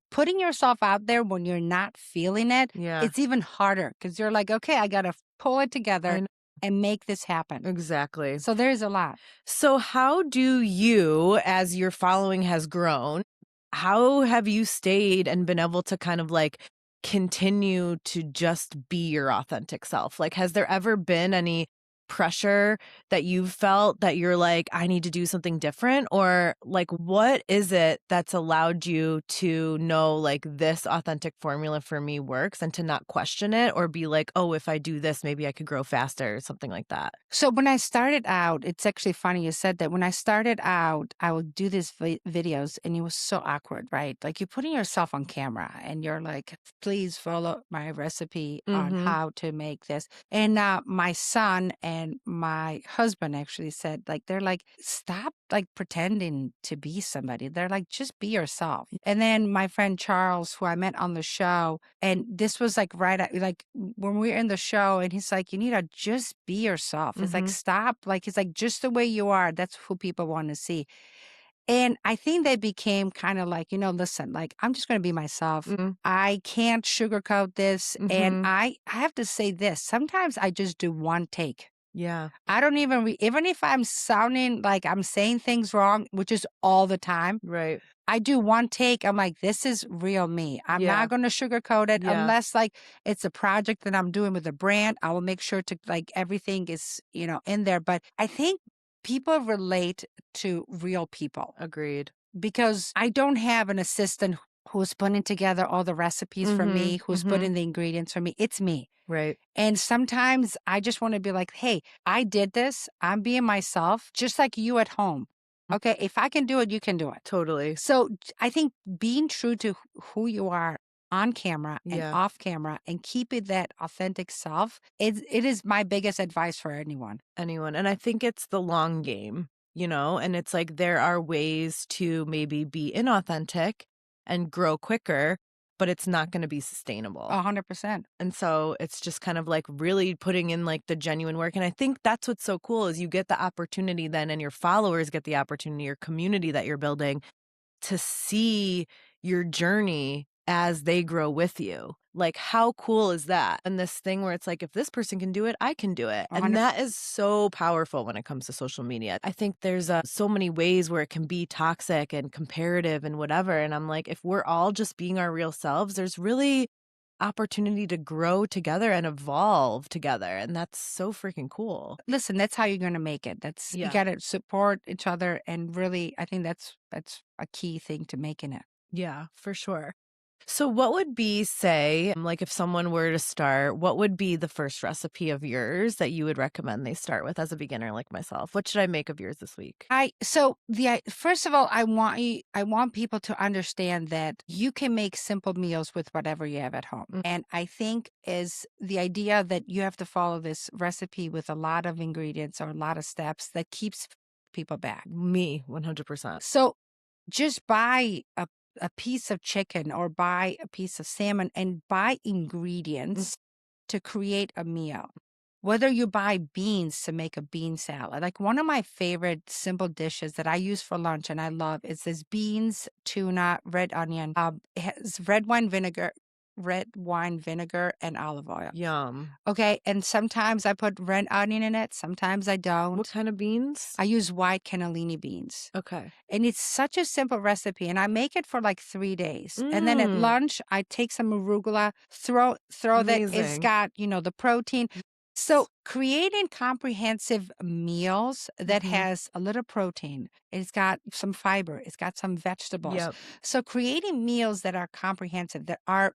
putting yourself out there when you're not feeling it. Yeah. It's even harder, because you're like, okay, I got to pull it I together know. and make this happen. Exactly. So there's a lot. So how do you, as your following has grown, how have you stayed and been able to kind of like continue to just be your authentic self? Like, has there ever been any pressure that you've felt that you're like, I need to do something different? Or like, what is it that's allowed you to know like this authentic formula for me works, and to not question it or be like, oh, if I do this, maybe I could grow faster or something like that? So when I started out, it's actually funny you said that. When I started out, I would do these videos, and it was so awkward, right? Like, you're putting yourself on camera and you're like, please follow my recipe on how to make this. And my son and my husband actually said, like, they're like, stop like pretending to be somebody. They're like, just be yourself. And then my friend Charles, who I met on the show, and this was like like when we were in the show, and he's like, you need to just be yourself. It's like, stop. Like, he's like, just the way you are. That's who people want to see. And I think they became kind of like, listen, like, I'm just going to be myself. Mm, I can't sugarcoat this. And mhm. I have to say this. Sometimes I just do one take. Yeah, I don't even, even if I'm sounding like I'm saying things wrong, which is all the time, right. I do one take. I'm like, this is real me. I'm Yeah, not going to sugarcoat it yeah, unless like it's a project that I'm doing with a brand. I will make sure to like everything is, in there. But I think people relate to real people agreed. because I don't have an assistant who's putting together all the recipes for Mhm, me, who's mhm. putting the ingredients for me. It's me. Right. And sometimes I just want to be like, hey, I did this. I'm being myself, just like you at home. Mm, Okay. If I can do it, you can do it. totally. So I think being true to who you are on camera and Yeah. off camera and keeping that authentic self, it is my biggest advice for anyone. Anyone. And I think it's the long game, and it's like there are ways to maybe be inauthentic and grow quicker, but it's not going to be sustainable. 100%. And so it's just kind of like really putting in like the genuine work. And I think that's what's so cool is you get the opportunity then and your followers get the opportunity, your community that you're building to see your journey as they grow with you. Like, how cool is that? And this thing where it's like, if this person can do it, I can do it. And 100. that is so powerful when it comes to social media. I think there's so many ways where it can be toxic and comparative and whatever. And I'm like, if we're all just being our real selves, there's really opportunity to grow together and evolve together. And that's so freaking cool. Listen, that's how you're going to make it. You Yeah. got to support each other. And really, I think that's a key thing to making it. Yeah, for sure. So what would be, say, like if someone were to start, what would be the first recipe of yours that you would recommend they start with as a beginner like myself? What should I make of yours this week? First of all, I want people to understand that you can make simple meals with whatever you have at home. Mm, And I think is the idea that you have to follow this recipe with a lot of ingredients or a lot of steps that keeps people back. Me, 100%. So just buy a piece of chicken or buy a piece of salmon and buy Mm, ingredients to create a meal. Whether you buy beans to make a bean salad, like one of my favorite simple dishes that I use for lunch and I love is this beans, tuna, red onion. It has red wine vinegar, and olive oil. Yum. Okay, and sometimes I put red onion in it. Sometimes I What don't. kind of beans? I use white cannellini beans. Okay. And it's such a simple recipe, and I make it for like 3 days. And then at Mm, lunch, I take some arugula, throw that. It's amazing. got, the protein. So creating comprehensive meals that Mm-hmm. has a little protein, it's got some fiber, it's got some vegetables. Yep. So creating meals that are comprehensive, that are,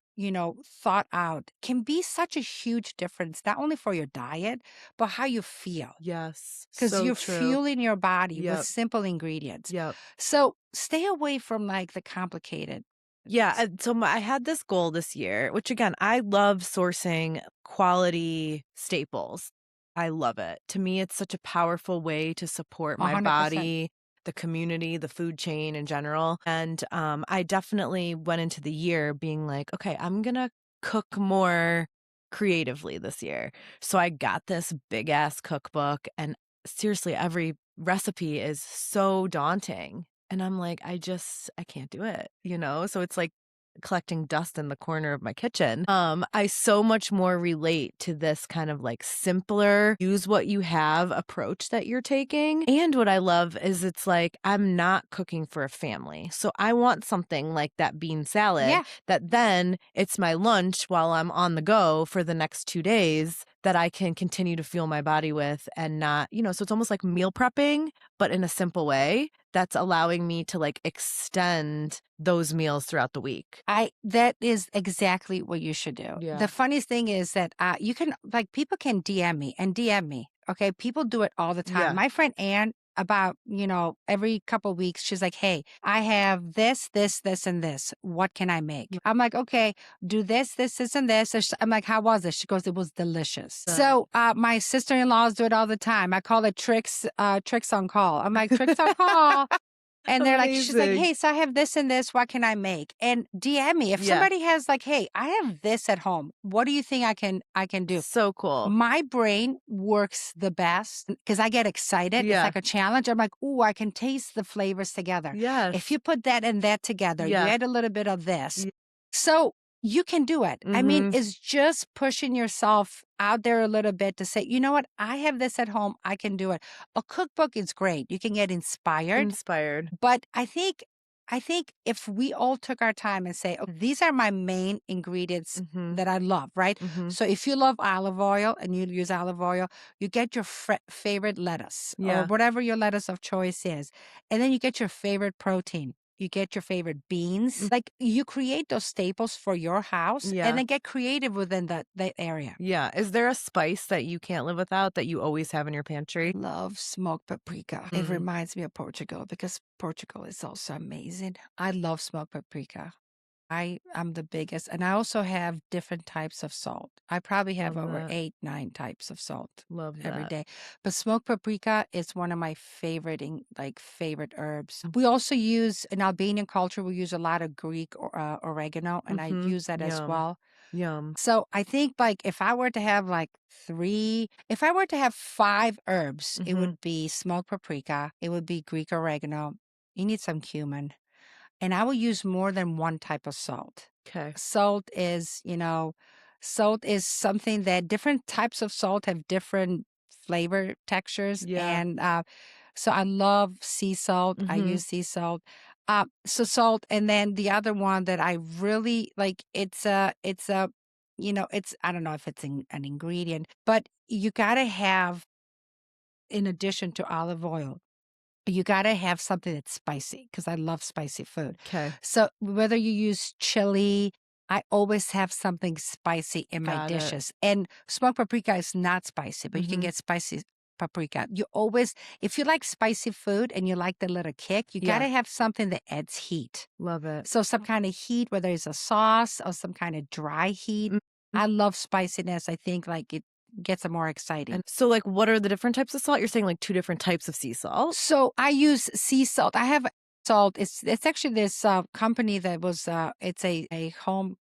thought out can be such a huge difference, not only for your diet, but how you feel Yes. because So you're true. fueling your body with Yep. simple ingredients. Yep. So stay away from like the complicated. Yeah, so I had this goal this year, which again, I love sourcing quality staples. I love it. To me, it's such a powerful way to support my 100%. body, the community, the food chain in general. And I definitely went into the year being like, okay, I'm going to cook more creatively this year. So I got this big ass cookbook, and seriously, every recipe is so daunting. And I'm like, I can't do it. So it's like collecting dust in the corner of my kitchen. I so much more relate to this kind of like simpler, use what you have approach that you're taking. And what I love is it's like I'm not cooking for a family. So I want something like that bean salad Yeah. that then it's my lunch while I'm on the go for the next 2 days that I can continue to fuel my body with and not, so it's almost like meal prepping, but in a simple way that's allowing me to like extend those meals throughout the week. That is exactly what you should do. Yeah. The funniest thing is that you can like people can DM me. Okay. People do it all the time. Yeah. My friend Ann, about, every couple of weeks, she's like, hey, I have this, this, this, and this. What can I make? Yeah. I'm like, okay, do this, and this. I'm like, how was it? She goes, it was delicious. Good. So my sister-in-laws do it all the time. I call it tricks on call. I'm like, tricks on call. And they're like, she's like, Amazing. "Hey, so I have this and this. What can I make?" And DM me if Yeah. somebody has like, "Hey, I have this at home. What do you think I can do?" So cool. My brain works the best because I get excited. It's Yeah. like a challenge. I'm like, "Ooh, I can taste the flavors together. If Yes. you put that and that together, you Yeah. add a little bit of this." Ye So you can do it. I mean, Mhm. it's just pushing yourself out there a little bit to say, you know what? I have this at home. I can do it. A cookbook is great. You can get inspired. Inspired. But I think if we all took our time and say, "Oh, these are my main ingredients Mhm. that I love," right? Mhm. So if you love olive oil and you use olive oil, you get your favorite lettuce or Yeah. whatever your lettuce of choice is. And then you get your favorite protein. You get your favorite beans. Mm. Like you create those staples for your house and Yeah. then get creative within that area. Yeah. Is there a spice that you can't live without that you always have in your pantry? Love smoked paprika. It Mm. reminds me of Portugal because Portugal is also amazing. I love smoked paprika. I'm the biggest, and I also have different types of salt. I probably have Love over that. 8, 9 types of salt Love every that. day. But smoked paprika is one of my favorite, favorite herbs. We also use in Albanian culture. We use a lot of Greek oregano, and I Mhm. use that as Yum. well. Yum. So I think like if I were to have 5 herbs, it Mhm. would be smoked paprika, it would be Greek oregano. You need some cumin. And I will use more than one type of salt. 'Kay. Salt is, salt is something that different types of salt have different flavor textures. Yeah. And so I love sea salt. I Mhm. use sea salt. So salt, and then the other one that I really like, it's I don't know if it's an ingredient, but you gotta have, in addition to olive oil, you gotta have something that's spicy because I love spicy food. 'Kay. So whether you use chili, I always have something spicy in my Got it. dishes. And smoked paprika is not spicy, but you can Mhm. get spicy paprika. You always, if you like spicy food and you like the little kick, you Yeah. gotta have something that adds heat. Love it. So some kind of heat, whether it's a sauce or some kind of dry heat. Mhm. I love spiciness. I think like it gets it more exciting. And so, like, what are the different types of salt? You're saying, like, 2 different types of sea salt? So I use sea salt. I have salt. It's actually this company that was it's a home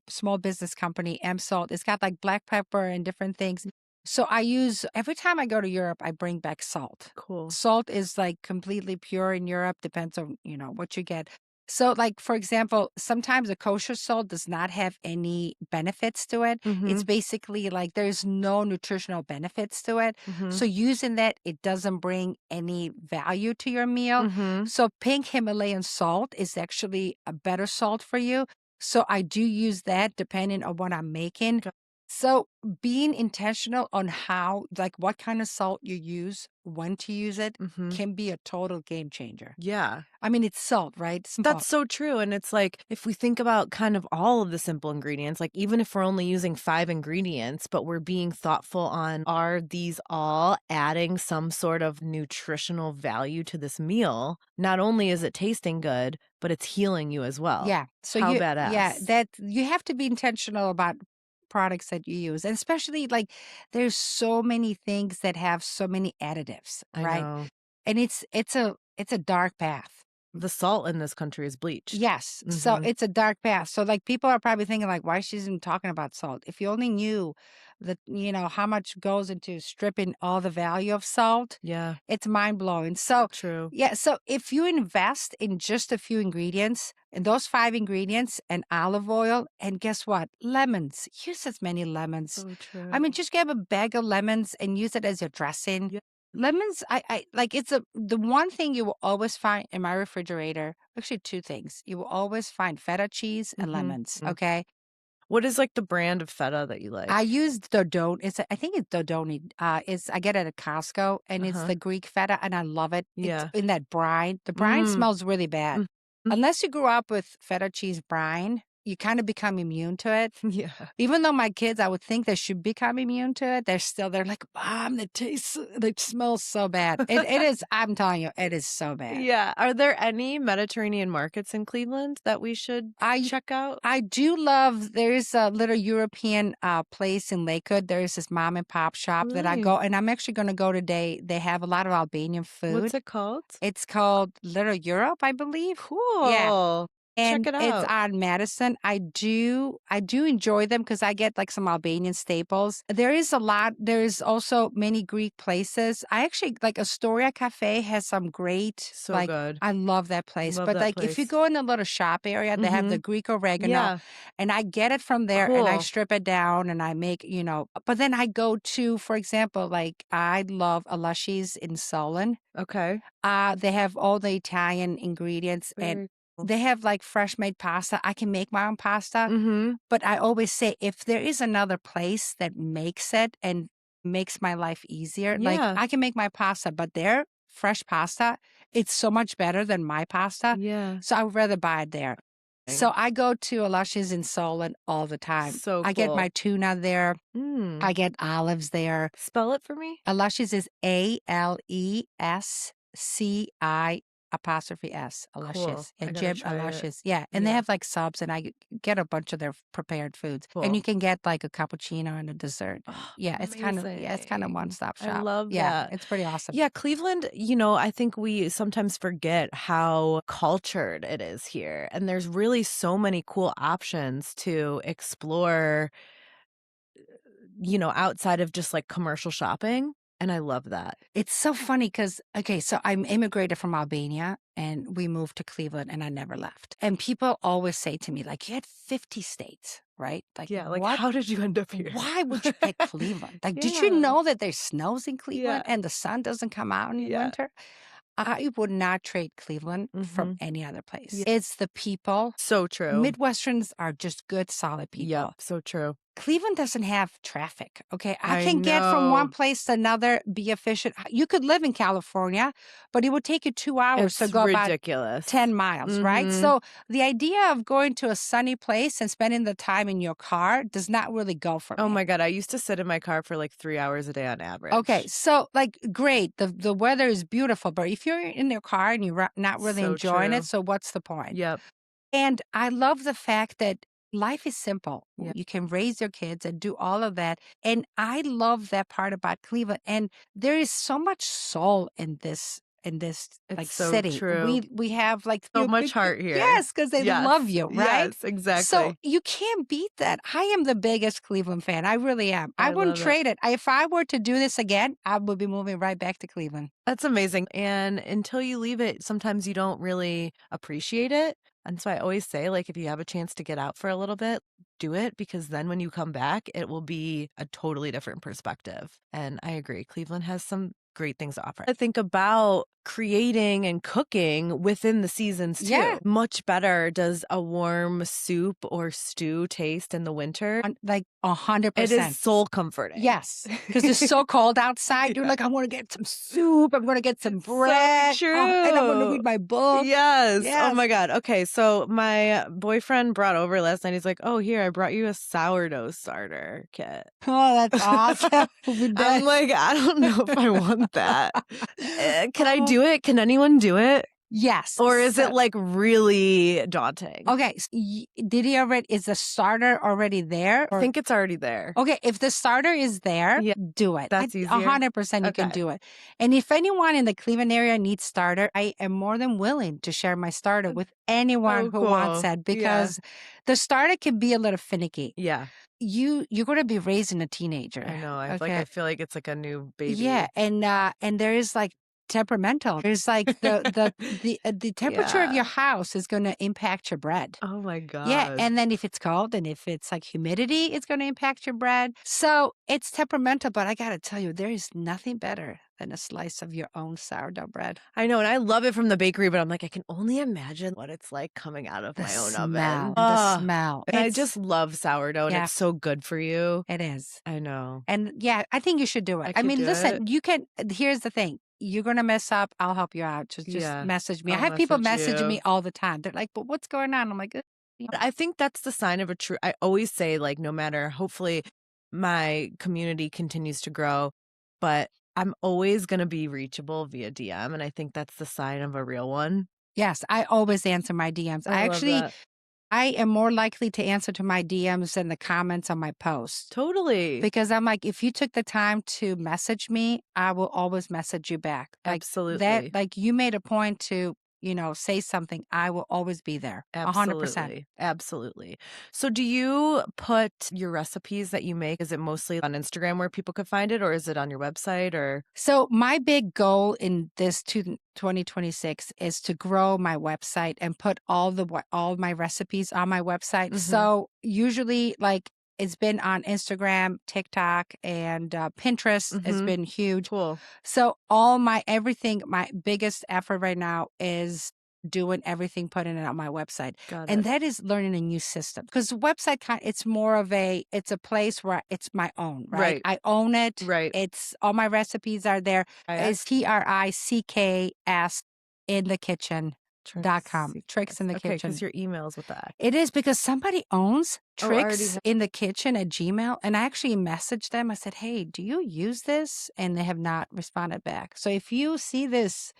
small business company, M Salt. It's got like black pepper and different things. So I use every time I go to Europe, I bring back salt. Cool. Salt is like completely pure in Europe, depends on, what you get. So like for example, sometimes a kosher salt does not have any benefits to it. It's Mhm. basically like there's no nutritional benefits to it. Mhm. So using that, it doesn't bring any value to your meal. Mhm. So pink Himalayan salt is actually a better salt for you. So I do use that depending on what I'm making. Go So being intentional on how, like what kind of salt you use, when to use it, Mhm. can be a total game changer. Yeah. I mean, it's salt, right? That's so true, and it's like, if we think about kind of all of the simple ingredients, like, even if we're only using 5 ingredients, but we're being thoughtful on, are these all adding some sort of nutritional value to this meal? Not only is it tasting good, but it's healing you as well. Yeah. So How yeah, badass. that you have to be intentional about products that you use. And especially like there's so many things that have so many additives, I right? know. And it's a dark path. The salt in this country is bleached. Yes. So Mhm. it's a dark path. So like people are probably thinking like, why she's even talking about salt? If you only knew that, how much goes into stripping all the value of salt, Yeah. it's mind blowing. So True. yeah, so if you invest in just a few ingredients, and those 5 ingredients and olive oil, and guess what? Lemons. Use as many lemons. So I true. mean, just grab a bag of lemons and use it as your dressing. Yeah. Lemons, I like the one thing you will always find in my refrigerator, actually 2 things. You will always find feta cheese and Mhm. lemons, Mm. okay? What is, like, the brand of feta that you I like? use Dodone. I think it's Dodoni. I get it at Costco, and it's Uh-huh. the Greek feta, and I love it. It's Yeah. in that brine. The brine Mm. smells really bad. Mm. Mm. Unless you grew up with feta cheese brine, you kind of become immune to it. Yeah. Even though my kids, I would think they should become immune to it, they're like, Mom, they smell so bad. It is, I'm telling you, it is so bad. Yeah. Are there any Mediterranean markets in Cleveland that we should check out? I do love, there's a little European place in Lakewood. There's this mom and pop shop that I go, and I'm actually going to go today. They have a lot of Albanian food. What's it called? It's called Little Europe, I believe. Cool. Yeah. And check it it's out. on Madison. I do enjoy them because I get like some Albanian staples. There's also many Greek places. I actually like Astoria Cafe has some great, So like, good. I love that place. Love But that like if you place. go in the little shop area, they have the Greek oregano. Yeah. And I get it from there and I Cool. strip it down and I make, but then I go to, for example, like I love Alushi's in Solon. Okay. They have all the Italian ingredients and Very cool. they have like fresh made pasta. I can make my own pasta, Mm-hmm. but I always say if there is another place that makes it and makes my life easier, like Yeah. I can make my pasta, but their fresh pasta, it's so much better than my pasta. Yeah. So I would rather buy it there. So I go to Alushi's in Solon all the time. So I get cool. my tuna there. Mm. I get olives there. Spell it for me. Alushi's is ALESCI apostrophe S. Cool. Alushi's. I And gotta Jim try it. Alushi's. Yeah. And they Yeah. have like subs and I get a bunch of their prepared foods. Cool. And you can get like a cappuccino and a dessert. Oh, Yeah, it's kind of amazing. one-stop shop. I love Yeah, that. it's pretty awesome. Yeah, Cleveland, I think we sometimes forget how cultured it is here. And there's really so many cool options to explore, outside of just like commercial shopping. And I love that. It's so funny because, okay, so I immigrated from Albania and we moved to Cleveland and I never left. And people always say to me, like, you had 50 states, right? Like, Yeah, like what? how did you end up here? Why would you pick Cleveland? Like, did you Yeah. know that there snows in Cleveland Yeah. and the sun doesn't come out in Yeah. winter? I would not trade Cleveland from any other place. Yeah. It's the people. So true. Midwesterns are just good, solid people. Yeah, so true. Cleveland doesn't have traffic. Okay. I I can get from know. one place to another, be efficient. You could live in California, but it would take you 2 hours to It's go about ridiculous. 10 miles, right? Mhm. So the idea of going to a sunny place and spending the time in your car does not really go for me. Oh my God, I used to sit in my car for like 3 hours a day on average. Okay, so like great, the weather is beautiful, but if you're in your car and you're not really So enjoying true. it, so what's the point? Yep. And I love the fact that life is simple. Yeah. You can raise your kids and do all of that. And I love that part about Cleveland. And there is so much soul in this It's like so city. true. We have like So much heart here. Yes, because they Yes. love you, right? Yes, exactly. So you can't beat that. I am the biggest Cleveland fan. I really am. I wouldn't love it. trade it. If I were to do this again, I would be moving right back to Cleveland. That's amazing. And until you leave it, sometimes you don't really appreciate it. And so I always say, like, if you have a chance to get out for a little bit, do it, because then when you come back, it will be a totally different perspective. And I agree. Cleveland has some great things to offer. I think about creating and cooking within the seasons too. Yeah. Much better does a warm soup or stew taste in the winter. Like 100%. It is soul comforting. Yes, because it's so cold outside. You're like, I want to get some soup. I'm going to get some bread. true. And I'm going to read my book. Yes. Yes. Oh my God. Okay. So my boyfriend brought over last night. He's like, oh, here, I brought you a sourdough starter kit. Oh, that's awesome. I'm like, I don't know if I want that. Can I do it? Can anyone do it? Yes. Or is it like really daunting? Okay. Is the starter already there? I think it's already there. Okay. If the starter is there, Yeah, do it. that's easier. 100% you can Okay. do it. And if anyone in the Cleveland area needs starter, I am more than willing to share my starter with anyone who wants cool. that, because the starter can be a little finicky. Yeah, You're going to be raising a teenager. I know. Okay. I feel like it's like a new baby. Yeah, and there is like temperamental. There's like the temperature of Yeah. your house is going to impact your bread. Oh my God. Yeah, and then if it's cold and if it's like humidity, it's going to impact your bread. So it's temperamental, but I got to tell you, there is nothing better than a slice of your own sourdough bread. I know, and I love it from the bakery, but I'm like, I can only imagine what it's like coming out of my own oven. The smell. And I just love sourdough, and Yeah. it's so good for you. It is. I know. And yeah, I think you should do it. I I could mean, do listen, it. you can, here's the thing. You're going to mess up. I'll help you out. Just Yeah, message me. I I'll have people message messaging you. me all the time. They're like, but what's going on? I'm like, I think that's the sign of a true, I always say, like, no matter, hopefully my community continues to grow, but I'm always going to be reachable via DM. And I think that's the sign of a real one. Yes, I always answer my DMs. I love that. I am more likely to answer to my DMs than the comments on my posts. Totally. Because I'm like, if you took the time to message me, I will always message you back. Like Absolutely. that, like you made a point to, say something, I will always be there. 100%. Absolutely. Absolutely. So do you put your recipes that you make, is it mostly on Instagram where people could find it, or is it on your website, or? So my big goal in this 2026 is to grow my website and put all my recipes on my website. So usually, like, it's been on Instagram, TikTok, and Pinterest has been huge. Cool. So everything, my biggest effort right now is doing everything, putting it on my website. Got And it. that is learning a new system, because the website, it's more of it's a place where it's my own, right? Right. I own it. Right. It's all my recipes are there. It's TRICKS in the kitchen.com. Tricks in the Okay, kitchen. because your email's with that. It is because somebody owns already Tricks in the Kitchen at Gmail. And I actually messaged them. I said, hey, do you use this? And they have not responded back. So if you see this,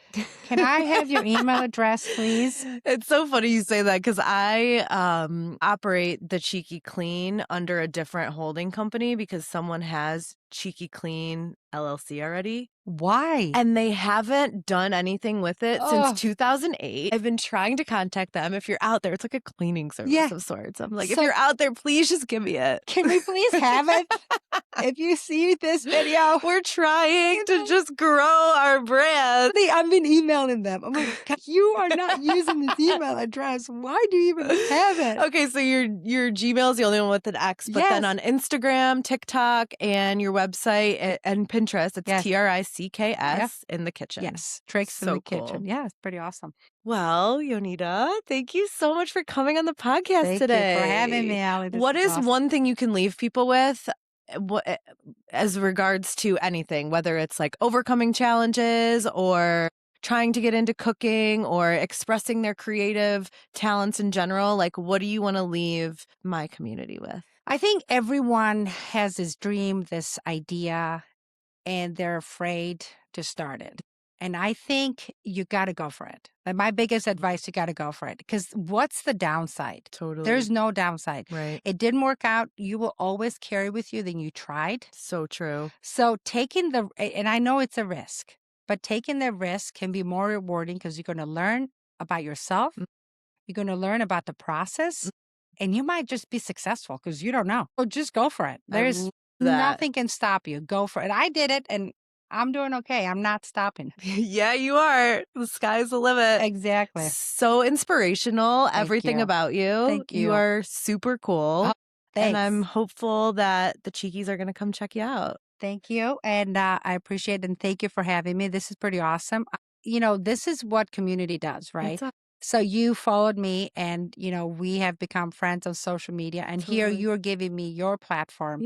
can I have your email address, please? It's so funny you say that, because I operate the Cheeky Clean under a different holding company because someone has Cheeky Clean LLC already. Why? And they haven't done anything with it Ugh. since 2008. I've been trying to contact them. If you're out there, it's like a cleaning service of sorts. I'm like, if So- you're out there, please just give me it. Can we please have it? If you see this video, We're trying to just grow our brand. I've been emailing them. I'm like, "God, you are not using this email address. Why do you even have it?" Okay, so your Gmail is the only one with an X, but then Yes. on Instagram, TikTok, and your website and Pinterest, it's Yes. TRICKS in the kitchen. Yes, Tricks in So the Kitchen. cool. Yeah, it's pretty awesome. Well, Jonida, thank you so much for coming on the podcast Thank today. you for having me, Allie. This What is awesome. one thing you can leave people with, as regards to anything, whether it's like overcoming challenges or trying to get into cooking or expressing their creative talents in general? Like, what do you want to leave my community with? I think everyone has this dream, this idea, and they're afraid to start it. And I think you got to go for it. And my biggest advice, you got to go for it. Because what's the downside? Totally. There's no downside. Right. It didn't work out. You will always carry with you than you tried. So true. So and I know it's a risk, but taking the risk can be more rewarding because you're going to learn about yourself. You're going to learn about the process, and you might just be successful because you don't know. So just go for it. There's nothing can stop you. Go for it. I did it, and I'm doing okay. I'm not stopping. Yeah, you are. The sky's the limit. Exactly. So inspirational. Everything you. about you. Thank you. You are super cool. Oh, and thanks. I'm hopeful that the Cheekies are going to come check you out. Thank you. And I appreciate it. And thank you for having me. This is pretty awesome. This is what community does, right? So you followed me and, we have become friends on social media. And here you're giving me your platform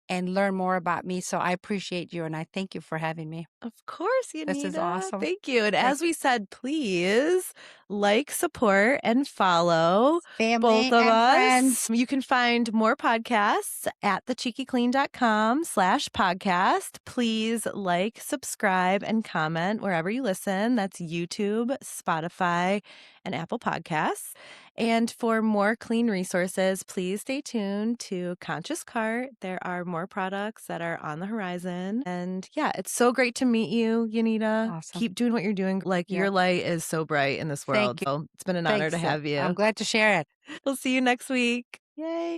and learn more about me. So I appreciate you and I thank you for having me. Of course, Jonida. This is awesome. Thank you. And as we said, please like, support, and follow Family both of and us. friends. You can find more podcasts at thecheekyclean.com/podcast. Please like, subscribe, and comment wherever you listen. That's YouTube, Spotify, and Apple Podcasts. And for more clean resources, please stay tuned to Conscious Cart. There are more products that are on the horizon. And yeah, it's so great to meet you, Jonida. Awesome. Keep doing what you're doing. Like, your light is so bright in this world. Thank you. So it's been an honor to have you. I'm glad to share it. We'll see you next week. Yay.